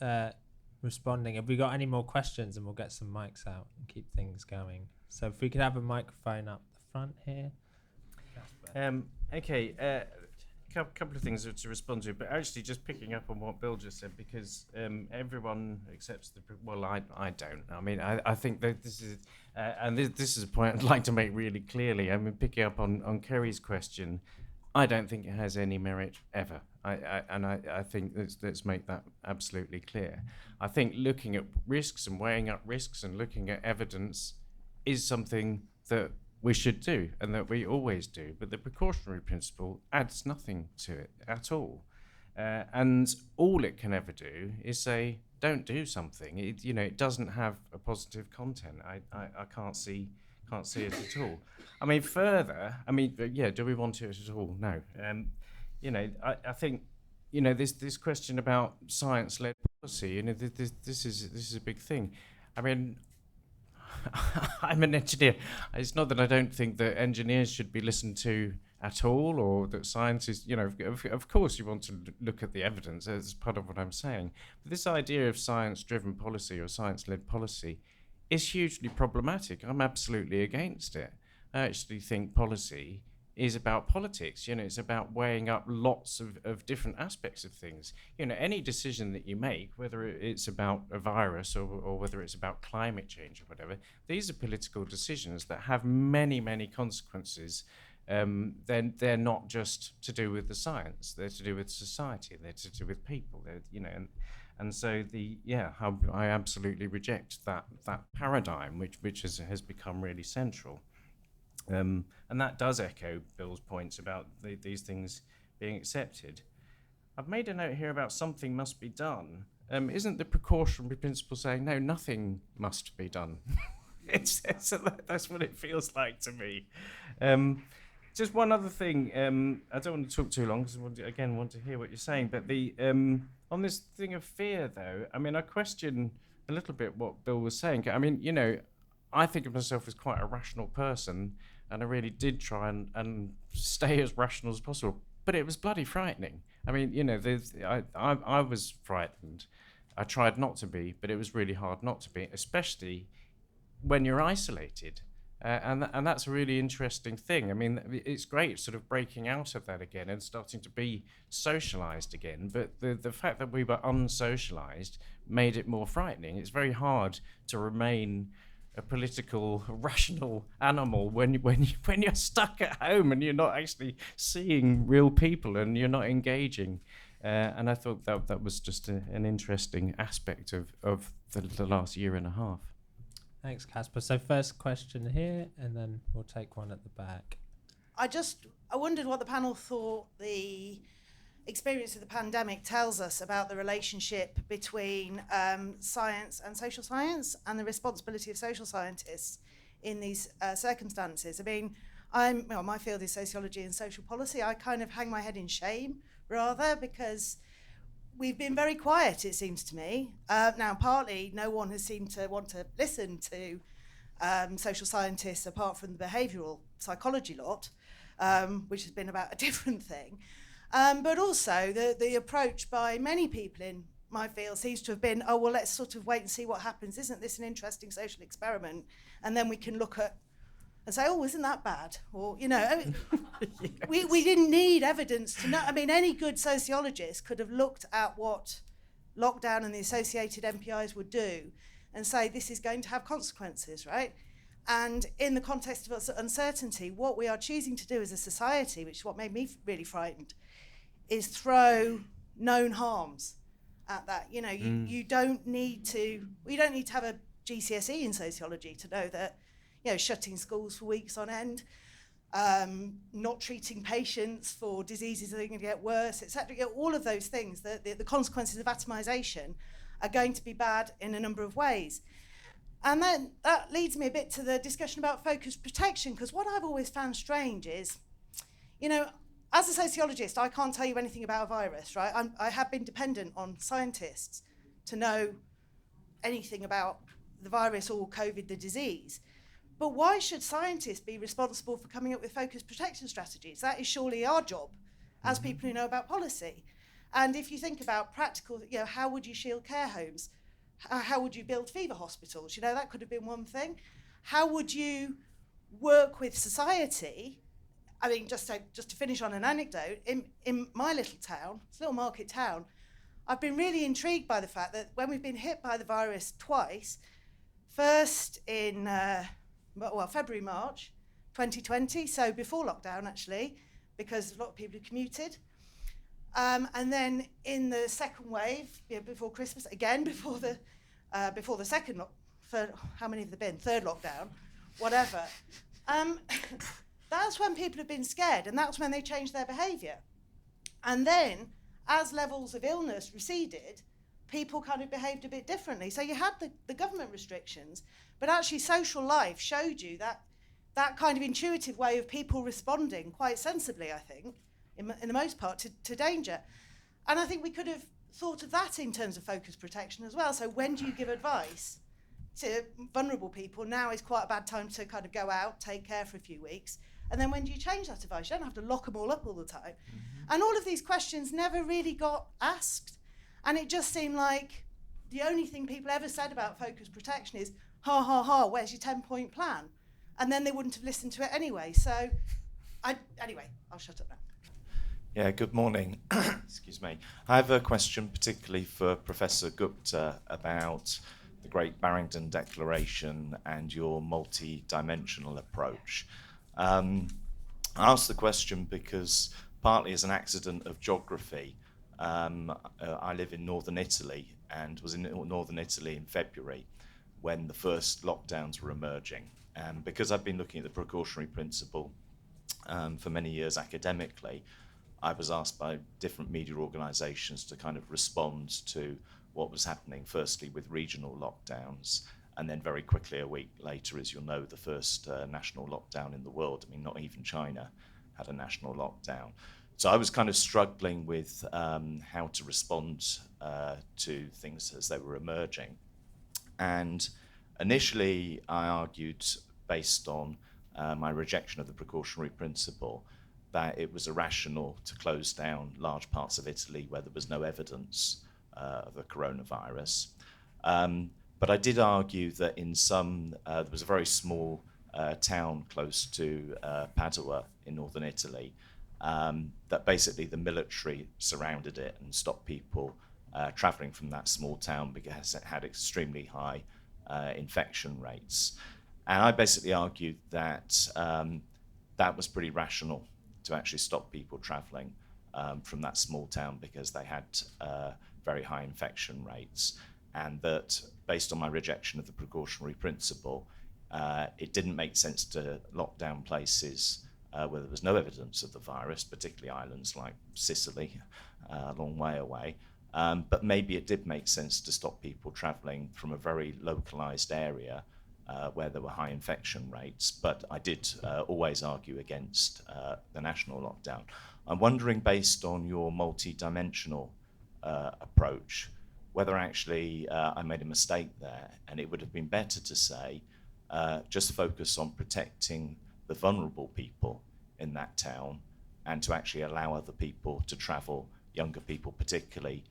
S1: responding, have we got any more questions? And we'll get some mics out and keep things going. So if we could have a microphone up the front here.
S4: Okay, couple of things to respond to, but actually just picking up on what Bill just said, because everyone accepts I don't. I mean, I think that this is, and this is a point I'd like to make really clearly. I mean, picking up on Kerry's question, I don't think it has any merit ever. I think let's make that absolutely clear. I think looking at risks and weighing up risks and looking at evidence is something that we should do and that we always do, but the precautionary principle adds nothing to it at all, and all it can ever do is say don't do something. It doesn't have a positive content. I can't see it at all. I mean, further, do we want it at all? No. I think this question about science-led policy, this is a big thing. I mean, I'm an engineer. It's not that I don't think that engineers should be listened to at all, or that scientists, of course you want to look at the evidence. That's part of what I'm saying. But this idea of science-driven policy or science-led policy is hugely problematic. I'm absolutely against it. I actually think policy is about politics. It's about weighing up lots of different aspects of things. Any decision that you make, whether it's about a virus or whether it's about climate change or whatever, these are political decisions that have many, many consequences. Then they're not just to do with the science; they're to do with society. They're to do with people. And so I absolutely reject that paradigm, which has become really central. And that does echo Bill's points about these things being accepted. I've made a note here about something must be done. Isn't the precautionary principle saying, no, nothing must be done? That's what it feels like to me. Just one other thing. I don't want to talk too long because I want to hear what you're saying. But on this thing of fear, though, I question a little bit what Bill was saying. I think of myself as quite a rational person, and I really did try and stay as rational as possible. But it was bloody frightening. I was frightened. I tried not to be, but it was really hard not to be, especially when you're isolated. And that's a really interesting thing. It's great sort of breaking out of that again and starting to be socialized again. But the fact that we were unsocialized made it more frightening. It's very hard to remain a political, rational animal when you're stuck at home and you're not actually seeing real people and you're not engaging. And I thought that was just an interesting aspect of the last year and a half.
S1: Thanks, Caspar. So first question here, and then we'll take one at the back.
S9: I wondered what the panel thought the experience of the pandemic tells us about the relationship between science and social science and the responsibility of social scientists in these circumstances. My field is sociology and social policy. I kind of hang my head in shame, rather, because we've been very quiet, it seems to me. Now, partly, no one has seemed to want to listen to social scientists apart from the behavioural psychology lot, which has been about a different thing. But also, the approach by many people in my field seems to have been, let's sort of wait and see what happens. Isn't this an interesting social experiment? And then we can look at and say, isn't that bad? Or, yes. we didn't need evidence to know. Any good sociologist could have looked at what lockdown and the associated MPIs would do and say, this is going to have consequences, right? And in the context of uncertainty, what we are choosing to do as a society, which is what made me really frightened, is throw known harms at that. You don't need to have a GCSE in sociology to know that shutting schools for weeks on end, not treating patients for diseases that are going to get worse, etc. All of those things, the consequences of atomisation are going to be bad in a number of ways. And then that leads me a bit to the discussion about focused protection, because what I've always found strange is, as a sociologist, I can't tell you anything about a virus, right? I have been dependent on scientists to know anything about the virus or COVID, the disease. But why should scientists be responsible for coming up with focused protection strategies? That is surely our job as people who know about policy. And if you think about practical, how would you shield care homes? How would you build fever hospitals? That could have been one thing. How would you work with society? I mean, just to finish on an anecdote, in my little town, it's a little market town, I've been really intrigued by the fact that when we've been hit by the virus twice, first in February, March 2020, so before lockdown actually, because a lot of people commuted. And then in the second wave, before Christmas, again before the second third, how many have there been? Third lockdown, whatever. That's when people have been scared, and that's when they changed their behaviour. And then, as levels of illness receded, people kind of behaved a bit differently. So you had the government restrictions, but actually social life showed you that kind of intuitive way of people responding quite sensibly, I think, in the most part, to danger. And I think we could have thought of that in terms of focused protection as well. So when do you give advice to vulnerable people? Now is quite a bad time to kind of go out, take care for a few weeks. And then when do you change that advice? You don't have to lock them all up all the time. And all of these questions never really got asked. And it just seemed like the only thing people ever said about focused protection is, ha, ha, ha, where's your 10-point plan? And then they wouldn't have listened to it anyway. So, anyway, I'll shut up now.
S10: Yeah, good morning. Excuse me. I have a question particularly for Professor Gupta about the Great Barrington Declaration and your multi-dimensional approach. I asked the question because, partly as an accident of geography, I live in northern Italy and was in northern Italy in February when the first lockdowns were emerging. And because I've been looking at the precautionary principle for many years academically, I was asked by different media organisations to kind of respond to what was happening, firstly with regional lockdowns, and then very quickly a week later, as you'll know, the first national lockdown in the world. I mean, not even China had a national lockdown. So I was kind of struggling with how to respond to things as they were emerging. And initially, I argued, based on my rejection of the precautionary principle, that it was irrational to close down large parts of Italy where there was no evidence of the coronavirus. But I did argue that in some, there was a very small town close to Padua in northern Italy, that basically the military surrounded it and stopped people travelling from that small town because it had extremely high infection rates. And I basically argued that that was pretty rational to actually stop people travelling from that small town because they had very high infection rates, and that based on my rejection of the precautionary principle, it didn't make sense to lock down places where there was no evidence of the virus, particularly islands like Sicily, a long way away. But maybe it did make sense to stop people travelling from a very localised area where there were high infection rates. But I did always argue against the national lockdown. I'm wondering, based on your multi-dimensional approach, whether actually I made a mistake there, and it would have been better to say, just focus on protecting the vulnerable people in that town, and to actually allow other people to travel, younger people particularly,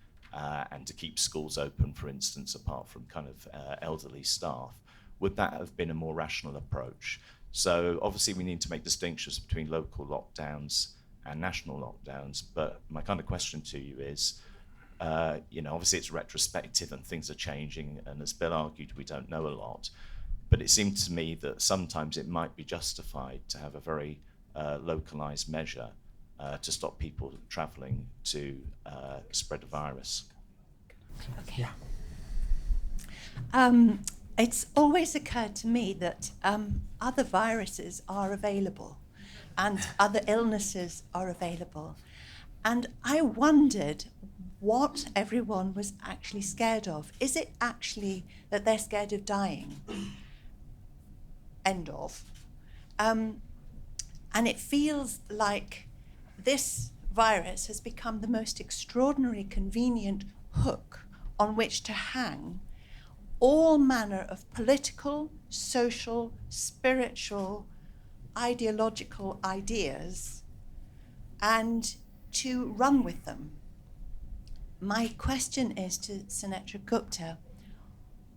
S10: and to keep schools open, for instance, apart from kind of elderly staff. Would that have been a more rational approach? So obviously we need to make distinctions between local lockdowns and national lockdowns, but my kind of question to you is, obviously it's retrospective and things are changing, and as Bill argued, we don't know a lot, but it seemed to me that sometimes it might be justified to have a very localized measure to stop people traveling to spread a virus.
S11: Okay. It's always occurred to me that other viruses are available and other illnesses are available. And I wondered what everyone was actually scared of. Is it actually that they're scared of dying? End of. And it feels like this virus has become the most extraordinary, convenient hook on which to hang all manner of political, social, spiritual, ideological ideas and to run with them. My question is to Sunetra Gupta.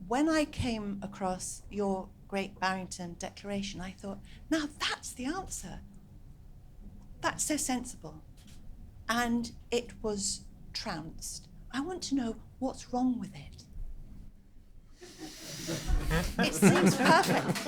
S11: When I came across your Great Barrington Declaration, I thought, now that's the answer. That's so sensible. And it was trounced. I want to know what's wrong with it. It seems perfect.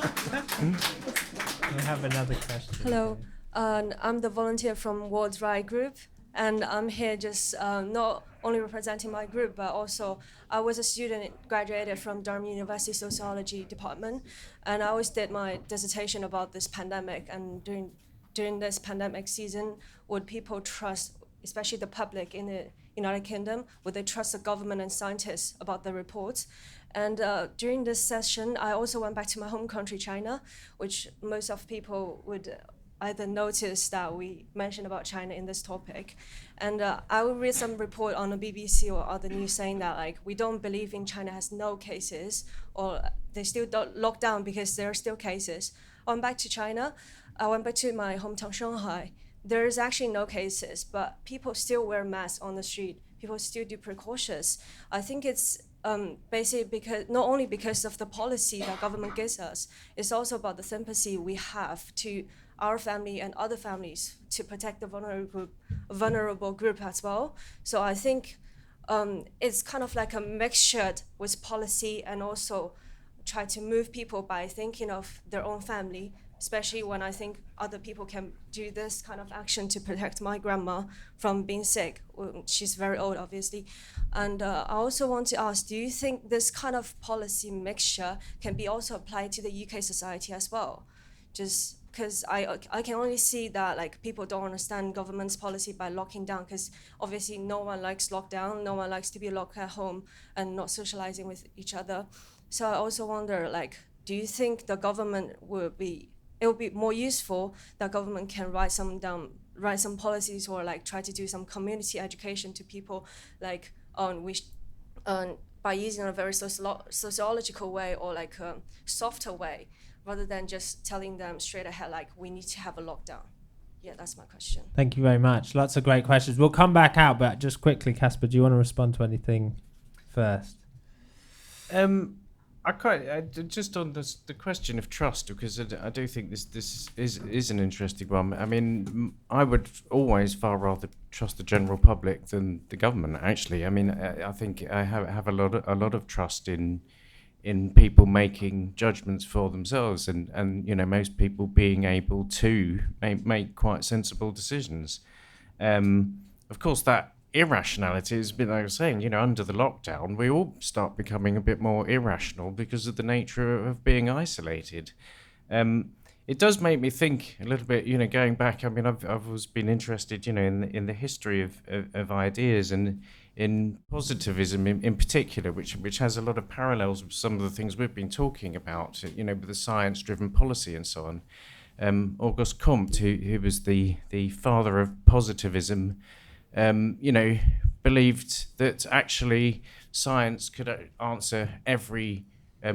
S1: We have another question.
S12: Hello, I'm the volunteer from World's Right Group, and I'm here just not only representing my group, but also I was a student, graduated from Durham University Sociology department, and I always did my dissertation about this pandemic. And during this pandemic season, would people trust, especially the public in the United Kingdom, would they trust the government and scientists about the reports? And during this session, I also went back to my home country, China, which most of people would either notice that we mentioned about China in this topic. And I will read some report on the BBC or other news saying that like we don't believe in China has no cases, or they still don't lock down because there are still cases. I went back to China. I went back to my hometown, Shanghai. There is actually no cases, but people still wear masks on the street. People still do precautions. I think it's basically because not only because of the policy that government gives us, it's also about the sympathy we have to our family and other families to protect the vulnerable group as well. So I think it's kind of like a mixture with policy and also try to move people by thinking of their own family, especially when I think other people can do this kind of action to protect my grandma from being sick. Well, she's very old, obviously. And I also want to ask, do you think this kind of policy mixture can be also applied to the UK society as well? Just because I can only see that like people don't understand government's policy by locking down, because obviously no one likes lockdown, no one likes to be locked at home and not socializing with each other. So I also wonder, like, do you think the government it would be more useful that government can write some policies or like try to do some community education to people, like by using a very sociological way or like a softer way, rather than just telling them straight ahead like we need to have a lockdown. Yeah, that's my question.
S1: Thank you very much. Lots of great questions. We'll come back out, but just quickly, Caspar, do you want to respond to anything first?
S4: Just on the question of trust, because I do think this is an interesting one. I mean, I would always far rather trust the general public than the government. Actually, I mean, I think I have a lot of trust in people making judgments for themselves, and you know, most people being able to make quite sensible decisions. Of course, that irrationality has been, like I was saying, you know, under the lockdown, we all start becoming a bit more irrational because of the nature of being isolated. It does make me think a little bit, you know, going back. I mean, I've always been interested, you know, in the history of ideas and in positivism in particular, which has a lot of parallels with some of the things we've been talking about, you know, with the science-driven policy and so on. Auguste Comte, who was the father of positivism, you know, believed that actually science could answer every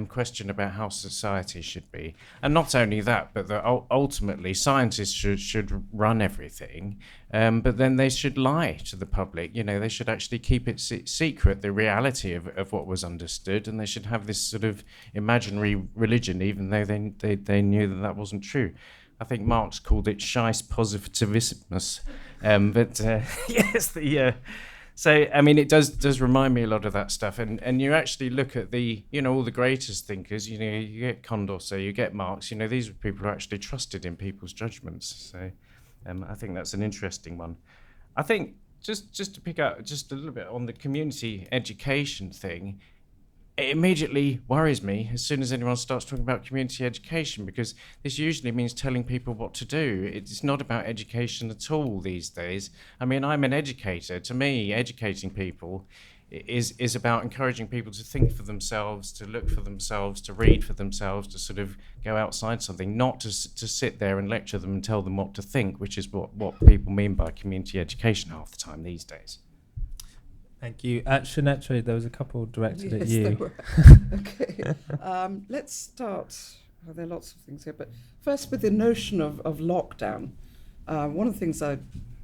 S4: question about how society should be. And not only that, but that ultimately scientists should run everything, but then they should lie to the public. You know, they should actually keep it secret, the reality of what was understood, and they should have this sort of imaginary religion, even though they knew that wasn't true. I think Marx called it Scheiß Positivismus. Yes, so I mean, it does remind me a lot of that stuff, and you actually look at all the greatest thinkers. You know, you get Condorcet, you get Marx. You know, these were people who actually trusted in people's judgments. So, I think that's an interesting one. I think just to pick up just a little bit on the community education thing, it immediately worries me as soon as anyone starts talking about community education, because this usually means telling people what to do. It's not about education at all these days. I mean, I'm an educator. To me, educating people is about encouraging people to think for themselves, to look for themselves, to read for themselves, to sort of go outside something, not to sit there and lecture them and tell them what to think, which is what people mean by community education half the time these days.
S1: Thank you. At Sunetra, there was a couple directed at
S3: Yes,
S1: you.
S3: there were. Okay. Let's start. Well, there are lots of things here, but first with the notion of lockdown. One of the things I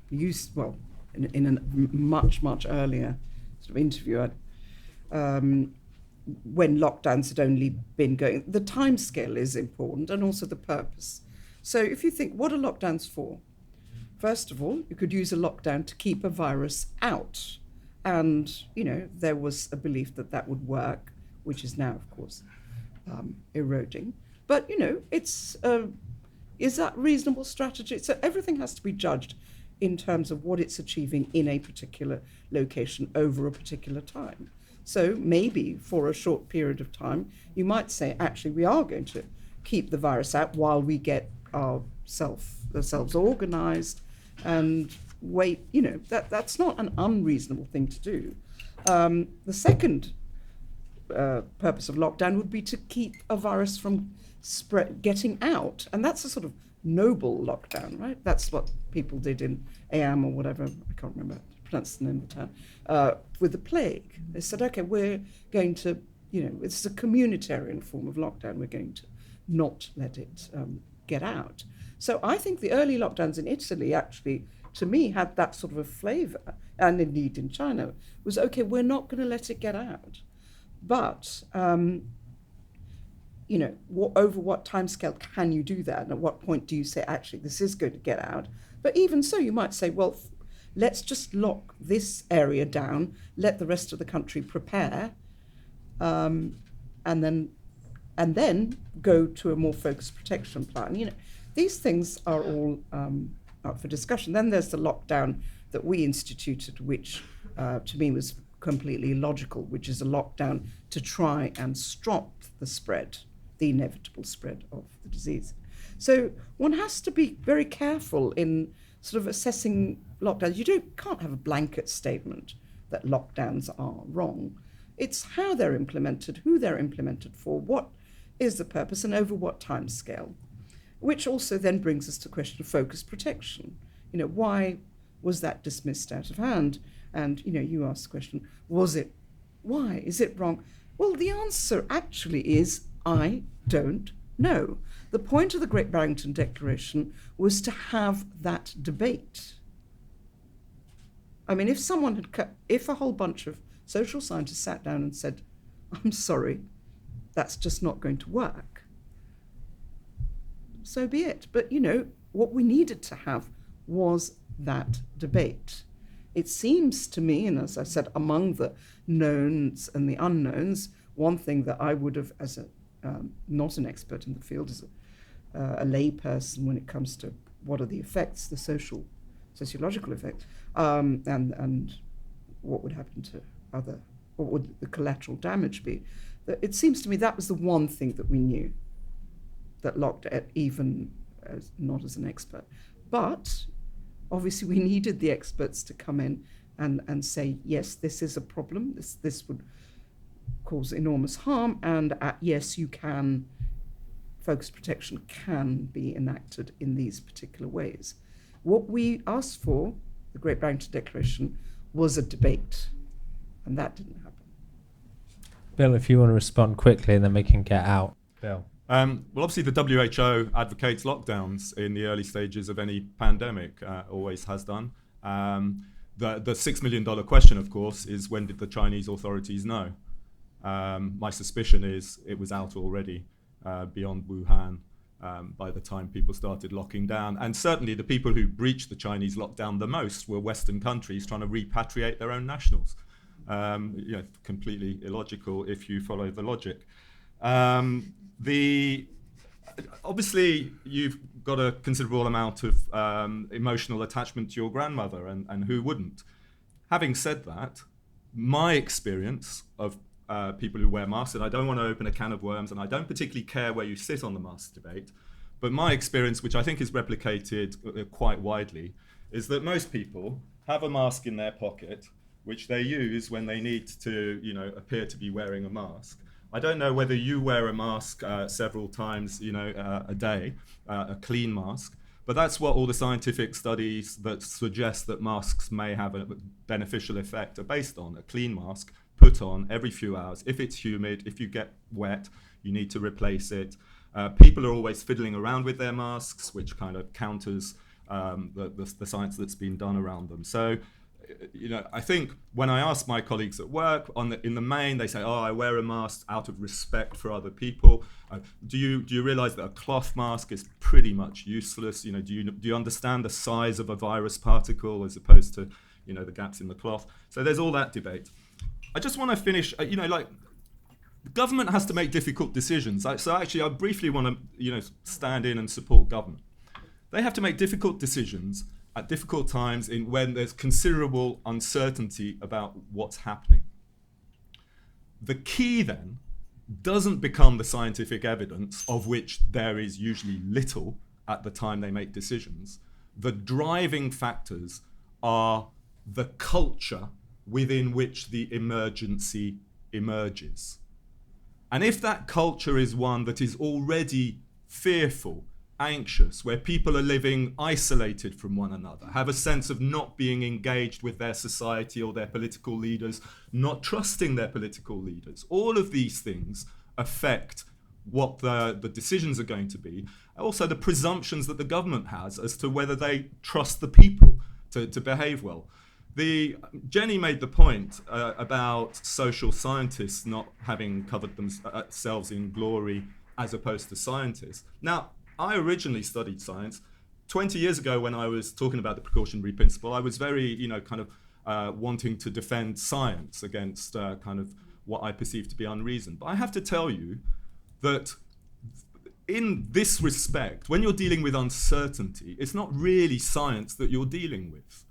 S3: used, well, in a much earlier sort of interview, when lockdowns had only been going, the time scale is important and also the purpose. So if you think, what are lockdowns for? First of all, you could use a lockdown to keep a virus out. And, you know, there was a belief that that would work, which is now, of course, eroding. But, you know, it's is that reasonable strategy? So everything has to be judged in terms of what it's achieving in a particular location over a particular time. So maybe for a short period of time, you might say, actually, we are going to keep the virus out while we get ourselves organized and wait, you know, that's not an unreasonable thing to do. The second purpose of lockdown would be to keep a virus from getting out, and that's a sort of noble lockdown, right? That's what people did in AM or whatever, I can't remember how to pronounce the name of the town, with the plague. They said, okay, we're going to, you know, it's a communitarian form of lockdown, we're going to not let it get out. So I think the early lockdowns in Italy actually, to me, had that sort of a flavour, and indeed in China, was, okay, we're not going to let it get out. But, you know, over what timescale can you do that? And at what point do you say, actually, this is going to get out? But even so, you might say, well, let's just lock this area down, let the rest of the country prepare, and then go to a more focused protection plan. You know, these things are all up for discussion. Then there's the lockdown that we instituted, which to me was completely illogical, which is a lockdown to try and stop the spread, the inevitable spread of the disease. So one has to be very careful in sort of assessing lockdowns. You can't have a blanket statement that lockdowns are wrong. It's how they're implemented, who they're implemented for, what is the purpose, and over what time scale. Which also then brings us to the question of focused protection. You know, why was that dismissed out of hand? And, you know, you asked the question, why? Is it wrong? Well, the answer actually is, I don't know. The point of the Great Barrington Declaration was to have that debate. I mean, if a whole bunch of social scientists sat down and said, I'm sorry, that's just not going to work, so be it. But, you know, what we needed to have was that debate. It seems to me, and as I said, among the knowns and the unknowns, one thing that I would have, as not an expert in the field, as a lay person when it comes to what are the effects, the sociological effects, and what would happen to what would the collateral damage be, that it seems to me that was the one thing that we knew, that lockdown, even not as an expert. But obviously we needed the experts to come in and say, yes, this is a problem, this would cause enormous harm, and yes, focused protection can be enacted in these particular ways. What we asked for, the Great Barrington Declaration, was a debate, and that didn't happen.
S1: Bill, if you want to respond quickly and then we can get out. Bill.
S2: Well, obviously the WHO advocates lockdowns in the early stages of any pandemic, always has done. The $6 million question, of course, is when did the Chinese authorities know? My suspicion is it was out already beyond Wuhan by the time people started locking down. And certainly the people who breached the Chinese lockdown the most were Western countries trying to repatriate their own nationals. Completely illogical if you follow the logic. Obviously, you've got a considerable amount of emotional attachment to your grandmother, and who wouldn't? Having said that, my experience of people who wear masks, and I don't want to open a can of worms, and I don't particularly care where you sit on the mask debate. But my experience, which I think is replicated quite widely, is that most people have a mask in their pocket, which they use when they need to, appear to be wearing a mask. I don't know whether you wear a mask several times, a day, a clean mask, but that's what all the scientific studies that suggest that masks may have a beneficial effect are based on. A clean mask put on every few hours. If it's humid, if you get wet, you need to replace it. People are always fiddling around with their masks, which kind of counters the science that's been done around them. So, I think when I ask my colleagues at work, in the main, they say, I wear a mask out of respect for other people. Do you realize that a cloth mask is pretty much useless? Do you understand the size of a virus particle as opposed to, the gaps in the cloth? So there's all that debate. I just want to finish, the government has to make difficult decisions. So actually, I briefly want to, stand in and support government. They have to make difficult decisions at difficult times when there's considerable uncertainty about what's happening. The key then doesn't become the scientific evidence, of which there is usually little at the time they make decisions. The driving factors are the culture within which the emergency emerges. And if that culture is one that is already fearful, anxious, where people are living isolated from one another, have a sense of not being engaged with their society or their political leaders, not trusting their political leaders, all of these things affect what the decisions are going to be. Also the presumptions that the government has as to whether they trust the people to behave well. Jenny made the point about social scientists not having covered themselves in glory as opposed to scientists. Now, I originally studied science. 20 years ago, when I was talking about the precautionary principle, I was very, wanting to defend science against kind of what I perceived to be unreason. But I have to tell you that in this respect, when you're dealing with uncertainty, it's not really science that you're dealing with.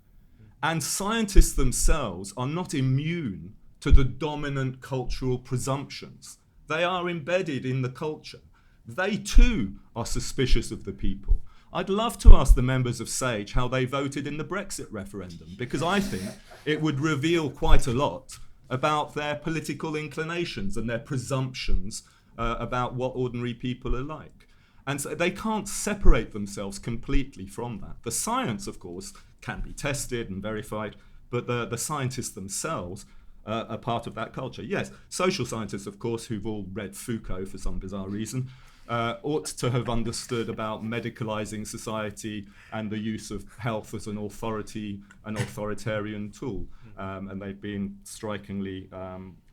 S2: And scientists themselves are not immune to the dominant cultural presumptions. They are embedded in the culture. They too are suspicious of the people. I'd love to ask the members of SAGE how they voted in the Brexit referendum, because I think it would reveal quite a lot about their political inclinations and their presumptions about what ordinary people are like. And so they can't separate themselves completely from that. The science, of course, can be tested and verified, but the scientists themselves are part of that culture. Yes, social scientists, of course, who've all read Foucault for some bizarre reason, ought to have understood about medicalizing society and the use of health as an authoritarian tool. And they've been strikingly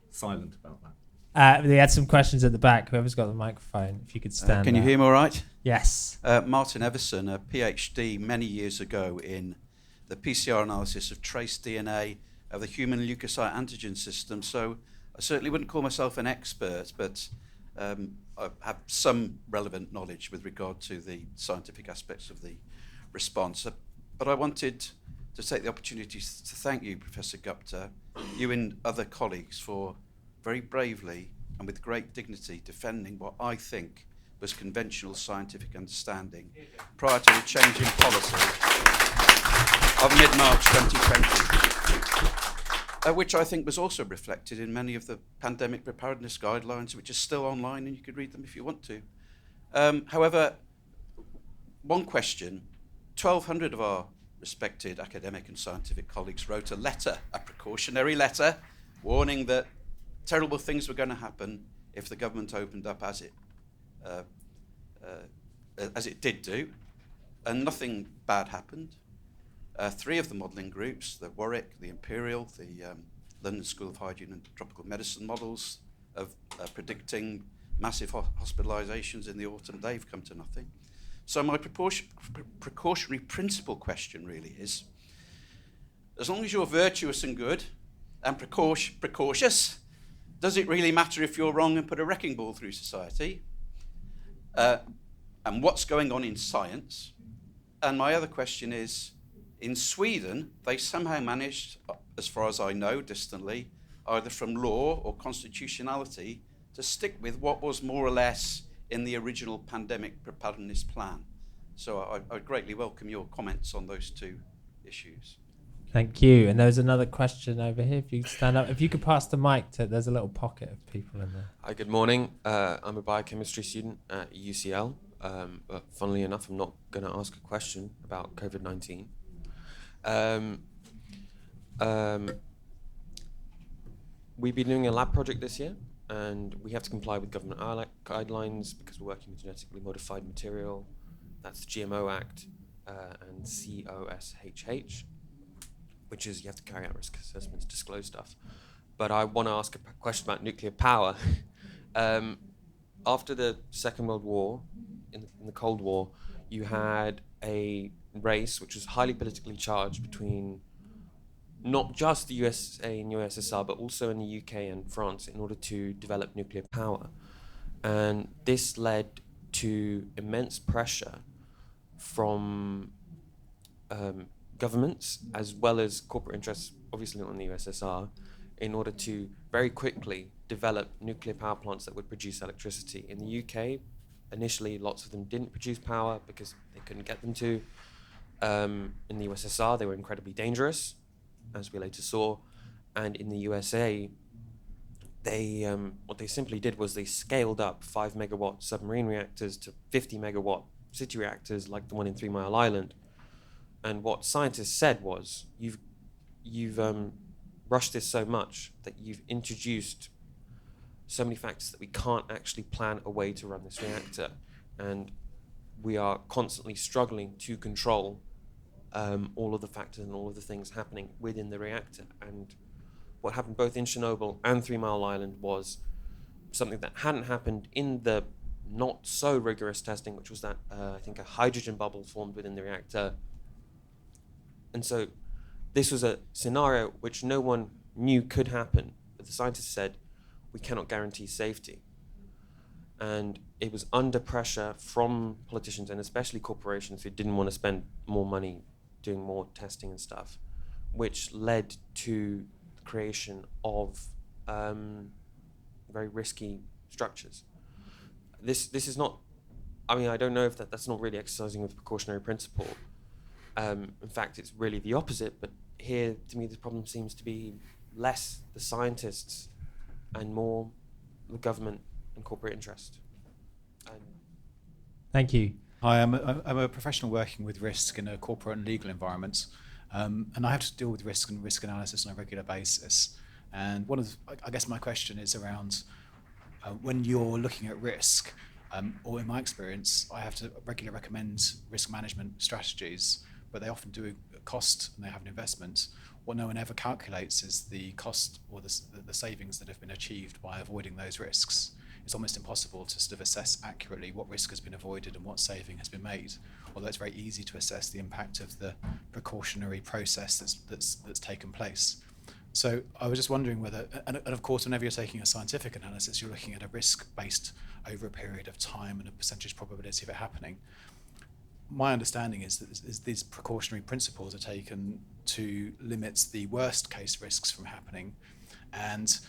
S2: silent about that.
S1: They had some questions at the back. Whoever's got the microphone, if you could stand
S13: Can you hear me all right?
S1: Yes.
S13: Martin Everson, a PhD many years ago in the PCR analysis of trace DNA of the human leukocyte antigen system. So I certainly wouldn't call myself an expert, but I have some relevant knowledge with regard to the scientific aspects of the response. But I wanted to take the opportunity to thank you, Professor Gupta, you and other colleagues, for very bravely and with great dignity defending what I think was conventional scientific understanding prior to the change in policy of mid-March 2020, which I think was also reflected in many of the pandemic preparedness guidelines, which are still online and you could read them if you want to. However, one question, 1,200 of our respected academic and scientific colleagues wrote a letter, a precautionary letter, warning that terrible things were going to happen if the government opened up as it did do, and nothing bad happened. 3 of the modelling groups, the Warwick, the Imperial, the London School of Hygiene and Tropical Medicine models of predicting massive hospitalisations in the autumn, they've come to nothing. So my precautionary principle question really is, as long as you're virtuous and good and precautious, does it really matter if you're wrong and put a wrecking ball through society? And what's going on in science? And my other question is, in Sweden, they somehow managed, as far as I know, distantly, either from law or constitutionality, to stick with what was more or less in the original pandemic preparedness plan. So I greatly welcome your comments on those two issues.
S1: Thank you. And there's another question over here. If you could stand up, if you could pass the mic to, there's a little pocket of people in there.
S14: Hi, good morning. I'm a biochemistry student at UCL, but funnily enough, I'm not going to ask a question about COVID-19. We've been doing a lab project this year, and we have to comply with government guidelines because we're working with genetically modified material. That's the GMO Act and COSHH, which is you have to carry out risk assessments, disclose stuff. But I want to ask a question about nuclear power. After the Second World War, in the Cold War, you had a race which was highly politically charged between not just the USA and USSR, but also in the UK and France in order to develop nuclear power. And this led to immense pressure from governments as well as corporate interests, obviously not in the USSR, in order to very quickly develop nuclear power plants that would produce electricity. In the UK, initially lots of them didn't produce power because they couldn't get them to. In the USSR, they were incredibly dangerous, as we later saw. And in the USA, they what they simply did was they scaled up 5 megawatt submarine reactors to 50 megawatt city reactors like the one in 3 Mile Island. And what scientists said was, you've rushed this so much that you've introduced so many factors that we can't actually plan a way to run this reactor. And we are constantly struggling to control all of the factors and all of the things happening within the reactor. And what happened both in Chernobyl and 3 Mile Island was something that hadn't happened in the not so rigorous testing, which was that I think a hydrogen bubble formed within the reactor. And so this was a scenario which no one knew could happen, but the scientists said, we cannot guarantee safety. And it was under pressure from politicians and especially corporations who didn't want to spend more money doing more testing and stuff, which led to the creation of very risky structures. This is not, I mean, I don't know if that's not really exercising with the precautionary principle. In fact, it's really the opposite, but here, to me, the problem seems to be less the scientists and more the government and corporate interest.
S1: Thank you.
S15: Hi, I'm a professional working with risk in a corporate and legal environment, and I have to deal with risk and risk analysis on a regular basis. And I guess my question is around when you're looking at risk, or in my experience, I have to regularly recommend risk management strategies, but they often do a cost and they have an investment. What no one ever calculates is the cost or the savings that have been achieved by avoiding those risks. It's almost impossible to sort of assess accurately what risk has been avoided and what saving has been made, although it's very easy to assess the impact of the precautionary process that's taken place. So I was just wondering whether, and of course, whenever you're taking a scientific analysis, you're looking at a risk based over a period of time and a percentage probability of it happening. My understanding is that these precautionary principles are taken to limit the worst case risks from happening, and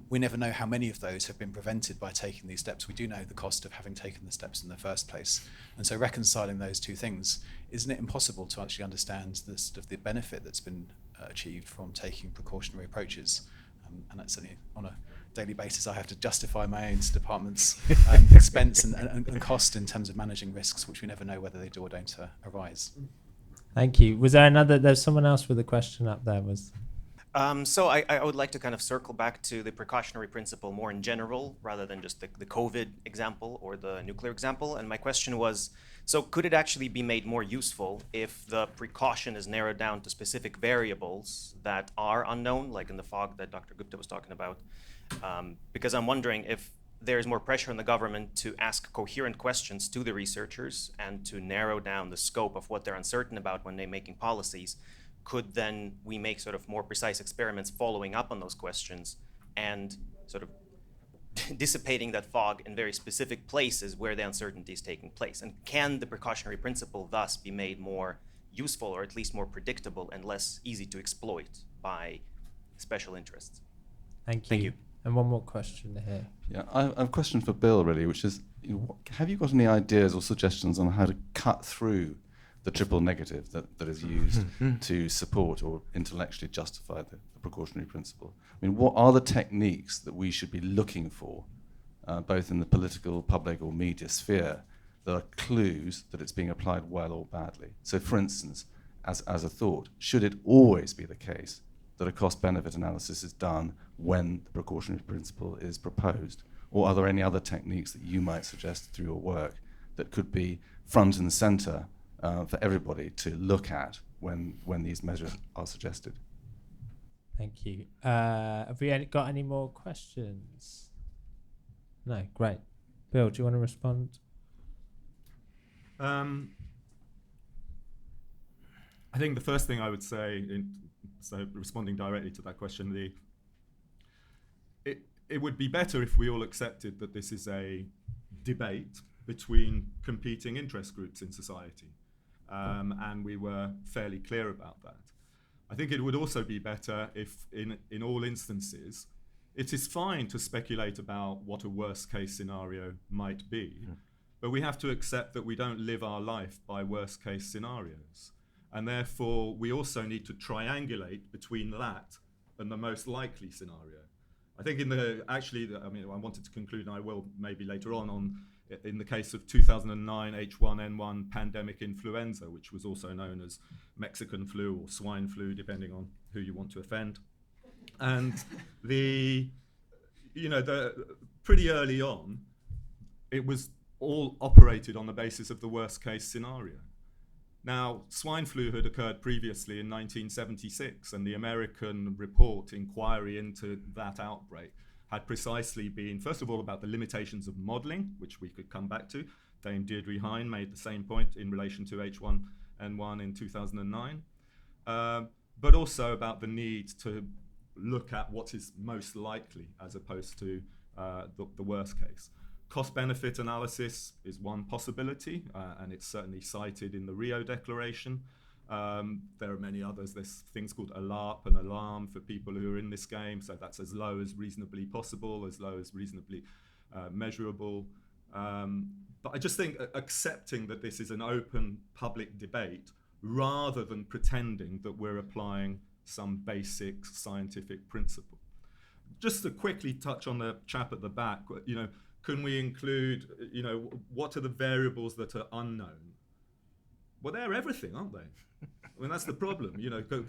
S15: we never know how many of those have been prevented by taking these steps. We do know the cost of having taken the steps in the first place, and so reconciling those two things, isn't it impossible to actually understand the benefit that's been achieved from taking precautionary approaches? And that's certainly on a daily basis I have to justify my own department's expense and cost in terms of managing risks, which we never know whether they do or don't arise.
S1: Thank you. Was there there's someone else with a question up there.
S16: So I would like to kind of circle back to the precautionary principle more in general, rather than just the COVID example or the nuclear example. And my question was, so could it actually be made more useful if the precaution is narrowed down to specific variables that are unknown, like in the fog that Dr. Gupta was talking about? Because I'm wondering if there's more pressure on the government to ask coherent questions to the researchers and to narrow down the scope of what they're uncertain about when they're making policies. Could then we make sort of more precise experiments following up on those questions and sort of dissipating that fog in very specific places where the uncertainty is taking place? And can the precautionary principle thus be made more useful, or at least more predictable and less easy to exploit by special interests?
S1: Thank you. And one more question here.
S17: Yeah, I have a question for Bill, really, which is, have you got any ideas or suggestions on how to cut through the triple negative that is used to support or intellectually justify the precautionary principle? I mean, what are the techniques that we should be looking for, both in the political, public or media sphere, that are clues that it's being applied well or badly? So, for instance, as a thought, should it always be the case that a cost-benefit analysis is done when the precautionary principle is proposed? Or are there any other techniques that you might suggest through your work that could be front and centre for everybody to look at when these measures are suggested?
S1: Thank you. Have we got any more questions? No, great. Bill, do you want to respond?
S2: I think the first thing I would say, so responding directly to that question, it would be better if we all accepted that this is a debate between competing interest groups in society, and we were fairly clear about that. I think it would also be better if, in all instances, it is fine to speculate about what a worst case scenario might be, but we have to accept that we don't live our life by worst case scenarios. And therefore, we also need to triangulate between that and the most likely scenario. I think I wanted to conclude, and I will maybe later on in the case of 2009 H1N1 pandemic influenza, which was also known as Mexican flu or swine flu, depending on who you want to offend. And pretty early on, it was all operated on the basis of the worst case scenario. Now, swine flu had occurred previously in 1976, and the American report inquiry into that outbreak had precisely been, first of all, about the limitations of modelling, which we could come back to. Dame Deirdre Hine made the same point in relation to H1N1 in 2009, but also about the need to look at what is most likely as opposed to the worst case. Cost-benefit analysis is one possibility, and it's certainly cited in the Rio Declaration. There are many others. There's things called ALARP and alarm for people who are in this game, so that's as low as reasonably possible, as low as reasonably measurable. But I just think accepting that this is an open public debate rather than pretending that we're applying some basic scientific principle. Just to quickly touch on the chap at the back, can we include, what are the variables that are unknown? Well, they're everything, aren't they? I mean, that's the problem.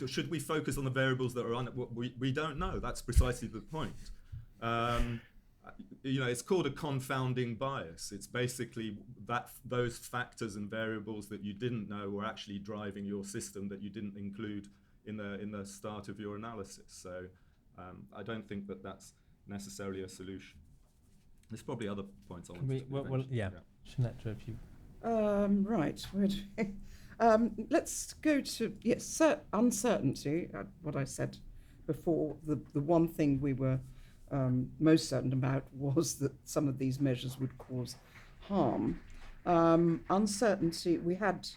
S2: Should we focus on the variables that are unknown? We don't know. That's precisely the point. It's called a confounding bias. It's basically those factors and variables that you didn't know were actually driving your system that you didn't include in the start of your analysis. So I don't think that that's necessarily a solution. There's probably other points I want to mention.
S1: Sunetra, if you...
S3: Right. Let's go to, uncertainty, what I said before. The one thing we were most certain about was that some of these measures would cause harm. Uncertainty, we had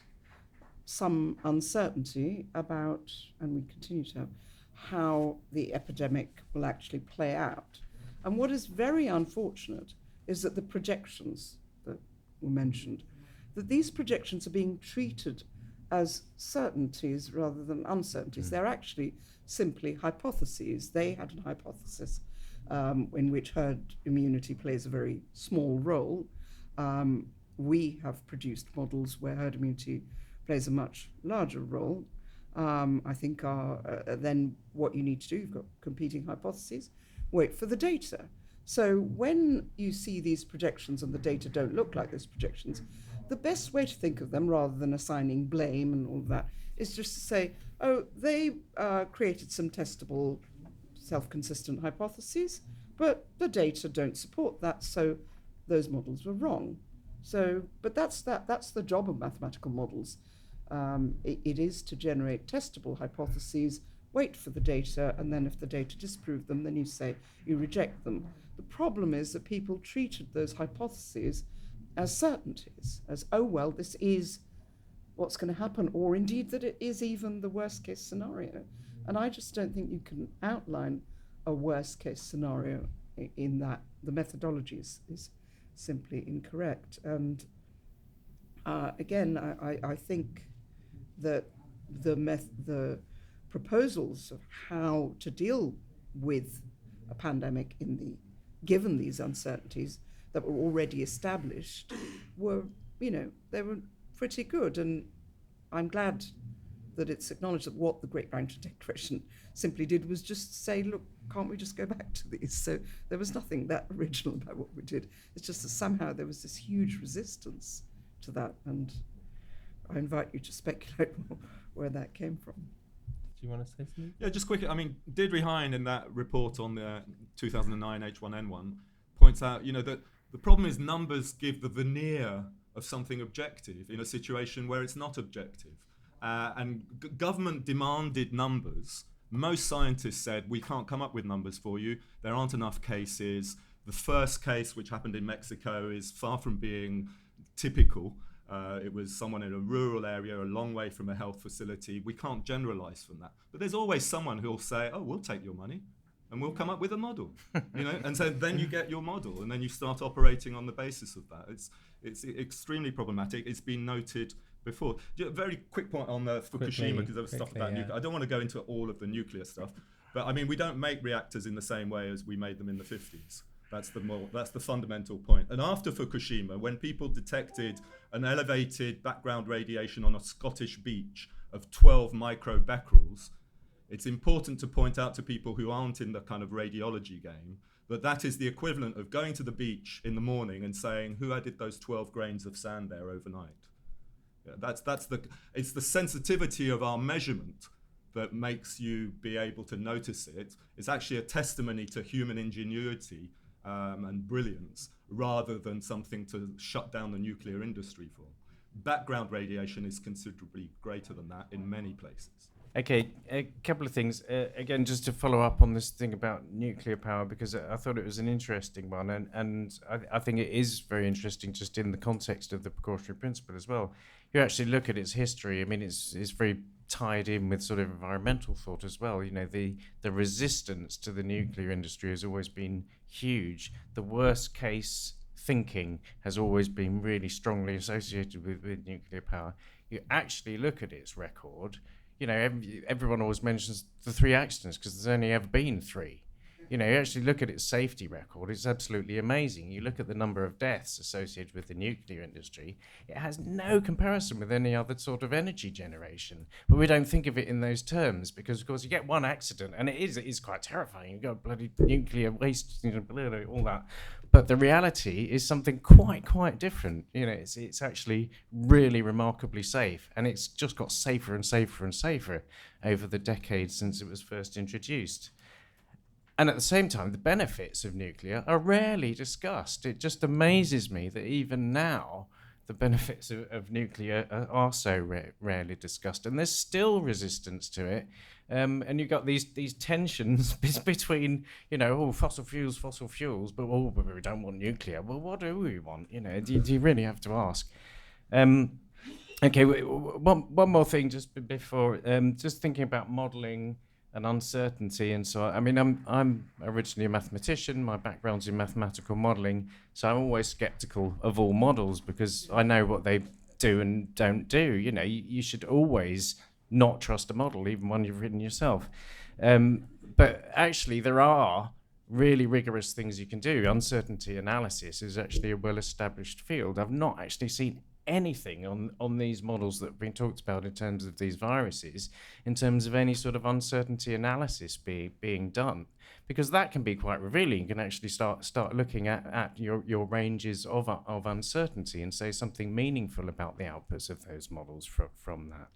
S3: some uncertainty about, and we continue to have, how the epidemic will actually play out. And what is very unfortunate is that the projections that were mentioned, that these projections are being treated as certainties rather than uncertainties. They're actually simply hypotheses. They had an hypothesis in which herd immunity plays a very small role. We have produced models where herd immunity plays a much larger role. I think then what you need to do, you've got competing hypotheses, wait for the data. So when you see these projections and the data don't look like those projections, the best way to think of them, rather than assigning blame and all of that, is just to say, they created some testable, self-consistent hypotheses, but the data don't support that, so those models were wrong. But that's the job of mathematical models. It is to generate testable hypotheses, wait for the data, and then if the data disprove them, then you reject them. The problem is that people treated those hypotheses as certainties, as, this is what's going to happen, or indeed that it is even the worst case scenario. And I just don't think you can outline a worst case scenario in that the methodology is simply incorrect. And again, I think that the proposals of how to deal with a pandemic given these uncertainties that were already established were, they were pretty good. And I'm glad that it's acknowledged that what the Great Barrington Declaration simply did was just say, look, can't we just go back to these? So there was nothing that original about what we did. It's just that somehow there was this huge resistance to that. And I invite you to speculate where that came from.
S1: Do you want to say something?
S2: Yeah, just quickly. I mean, Deirdre Hine in that report on the 2009 H1N1 points out, that the problem is numbers give the veneer of something objective in a situation where it's not objective. And government demanded numbers. Most scientists said, we can't come up with numbers for you. There aren't enough cases. The first case, which happened in Mexico, is far from being typical. It was someone in a rural area, a long way from a health facility. We can't generalize from that. But there's always someone who'll say, oh, we'll take your money and we'll come up with a model. And so then you get your model and then you start operating on the basis of that. It's extremely problematic. It's been noted before. A very quick point on Fukushima, because there was stuff about nuclear. I don't want to go into all of the nuclear stuff, but I mean, we don't make reactors in the same way as we made them in the 50s. That's the fundamental point. And after Fukushima, when people detected an elevated background radiation on a Scottish beach of 12 microbecquerels, it's important to point out to people who aren't in the kind of radiology game that is the equivalent of going to the beach in the morning and saying, who added those 12 grains of sand there overnight? Yeah, it's the sensitivity of our measurement that makes you be able to notice it. It's actually a testimony to human ingenuity and brilliance, rather than something to shut down the nuclear industry for. Background radiation is considerably greater than that in many places.
S4: Okay, a couple of things. Again, just to follow up on this thing about nuclear power, because I thought it was an interesting one, and I think it is very interesting just in the context of the precautionary principle as well. You actually look at its history, I mean, it's very tied in with sort of environmental thought as well. The resistance to the nuclear industry has always been huge. The worst case thinking has always been really strongly associated with nuclear power. You actually look at its record, everyone always mentions the 3 accidents because there's only ever been 3. You actually look at its safety record, it's absolutely amazing. You look at the number of deaths associated with the nuclear industry, it has no comparison with any other sort of energy generation. But we don't think of it in those terms because, of course, you get one accident and it is quite terrifying. You've got bloody nuclear waste, all that. But the reality is something quite different. It's actually really remarkably safe, and it's just got safer and safer and safer over the decades since it was first introduced. And at the same time, the benefits of nuclear are rarely discussed. It just amazes me that even now, the benefits of nuclear are so rarely discussed, and there's still resistance to it. And you've got these tensions between, fossil fuels, but we don't want nuclear. Well, what do we want? Do you really have to ask? Okay, one more thing just before, just thinking about modelling and uncertainty and so on. I mean, I'm originally a mathematician. My background's in mathematical modelling, so I'm always sceptical of all models because I know what they do and don't do. You should always not trust a model, even one you've written yourself. But actually, there are really rigorous things you can do. Uncertainty analysis is actually a well-established field. I've not actually seen anything on these models that have been talked about in terms of these viruses, in terms of any sort of uncertainty analysis being done, because that can be quite revealing. You can actually start looking at your ranges of uncertainty and say something meaningful about the outputs of those models from that.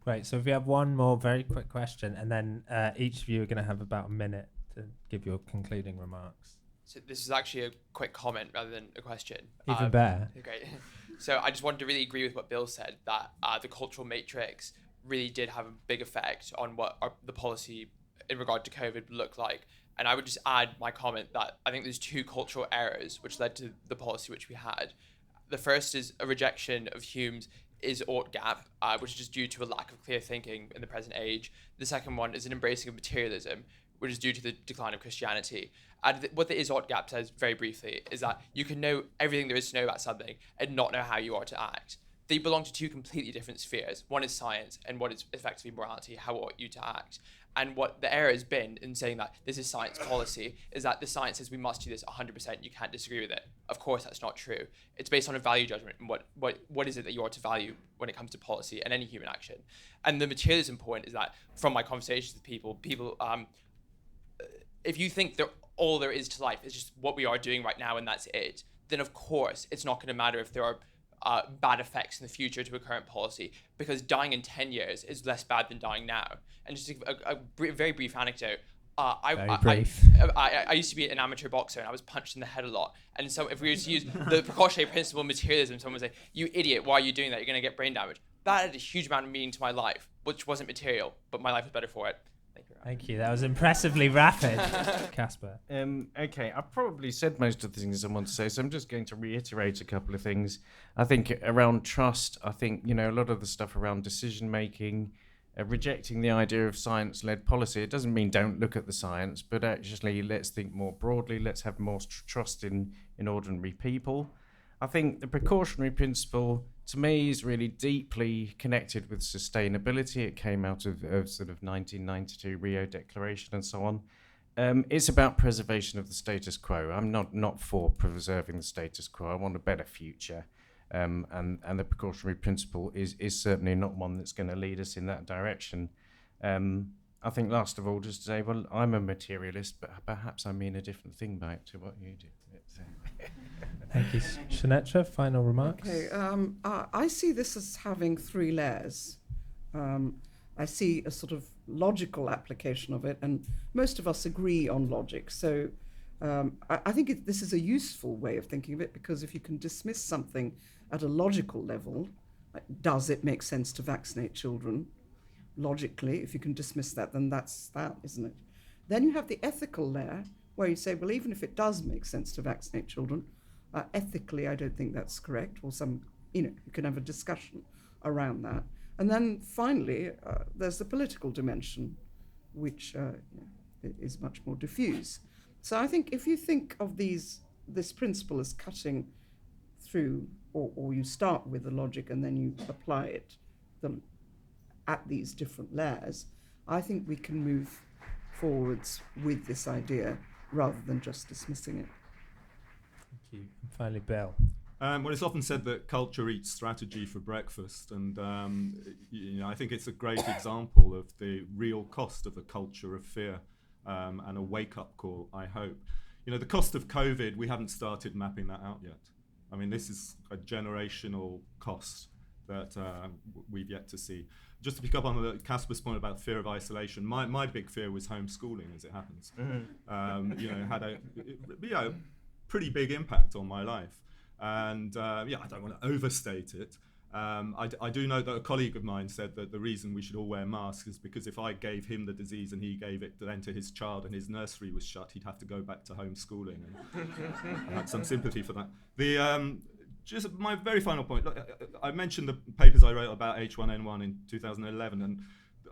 S1: Great. So if we have one more very quick question, and then each of you are going to have about a minute to give your concluding remarks.
S7: So this is actually a quick comment rather than a question.
S1: Even better.
S7: Great. So I just wanted to really agree with what Bill said, that the cultural matrix really did have a big effect on what the policy in regard to COVID would look like. And I would just add my comment that I think there's 2 cultural errors which led to the policy which we had. The first is a rejection of Hume's is-ought gap, which is just due to a lack of clear thinking in the present age. The second one is an embracing of materialism, which is due to the decline of Christianity. And what the Izzot gap says, very briefly, is that you can know everything there is to know about something and not know how you are to act. They belong to two completely different spheres. One is science, and what is effectively morality, how ought you to act. And what the error has been in saying that this is science policy is that the science says we must do this 100%, you can't disagree with it. Of course, that's not true. It's based on a value judgment and what is it that you are to value when it comes to policy and any human action. And the materialism point is that from my conversations with people, if you think that all there is to life is just what we are doing right now and that's it, then of course it's not going to matter if there are bad effects in the future to a current policy, because dying in 10 years is less bad than dying now. And just a very brief anecdote. I used to be an amateur boxer and I was punched in the head a lot. And so if we were to use the precautionary principle of materialism, someone would say, "You idiot, why are you doing that? You're going to get brain damage." That had a huge amount of meaning to my life, which wasn't material, but my life was better for it.
S1: Thank you. That was impressively rapid, Caspar.
S4: Okay, I've probably said most of the things I want to say, so I'm just going to reiterate a couple of things. I think around trust, I think, a lot of the stuff around decision making, rejecting the idea of science-led policy. It doesn't mean don't look at the science, but actually let's think more broadly. Let's have more trust in ordinary people. I think the precautionary principle, to me, is really deeply connected with sustainability. It came out of sort of 1992 Rio Declaration and so on. It's about preservation of the status quo. I'm not for preserving the status quo. I want a better future. And the precautionary principle is certainly not one that's going to lead us in that direction. I think, last of all, just to say, well, I'm a materialist, but perhaps I mean a different thing by it to what you do.
S1: Thank you. Sunetra, final remarks?
S3: Okay, I see this as having three layers. I see a sort of logical application of it, and most of us agree on logic. So I think this is a useful way of thinking of it, because if you can dismiss something at a logical level, like, does it make sense to vaccinate children? Logically, if you can dismiss that, then that's that, isn't it? Then you have the ethical layer, where you say, well, even if it does make sense to vaccinate children, ethically, I don't think that's correct, or you can have a discussion around that. And then finally, there's the political dimension, which is much more diffuse. So I think if you think of this principle as cutting through, or you start with the logic and then you apply it at these different layers, I think we can move forwards with this idea rather than just dismissing it.
S1: Thank you. And finally, Bill.
S2: Well, it's often said that culture eats strategy for breakfast, and I think it's a great example of the real cost of a culture of fear, and a wake-up call, I hope. The cost of COVID, we haven't started mapping that out yet. I mean, this is a generational cost that we've yet to see. Just to pick up on Caspar's point about fear of isolation, my big fear was homeschooling, as it happens. Had a pretty big impact on my life. And I don't want to overstate it. I do know that a colleague of mine said that the reason we should all wear masks is because if I gave him the disease and he gave it then to his child and his nursery was shut, he'd have to go back to homeschooling. And I had some sympathy for that. Just my very final point. Look, I mentioned the papers I wrote about H1N1 in 2011, and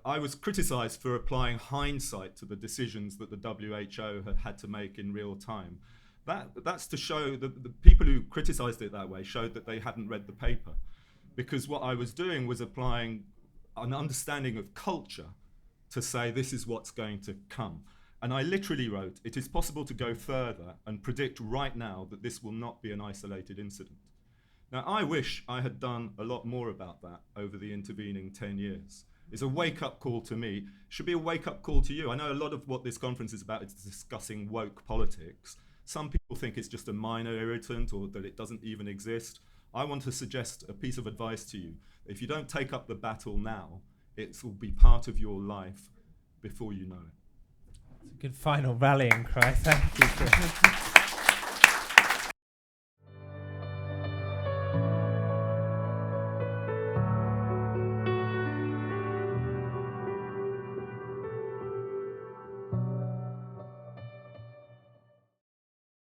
S2: I was criticised for applying hindsight to the decisions that the WHO had to make in real time. That's to show that the people who criticised it that way showed that they hadn't read the paper, because what I was doing was applying an understanding of culture to say this is what's going to come. And I literally wrote, it is possible to go further and predict right now that this will not be an isolated incident. Now, I wish I had done a lot more about that over the intervening 10 years. It's a wake-up call to me. It should be a wake-up call to you. I know a lot of what this conference is about is discussing woke politics. Some people think it's just a minor irritant or that it doesn't even exist. I want to suggest a piece of advice to you. If you don't take up the battle now, it will be part of your life before you know it.
S1: It's a good final rallying cry. Thank you.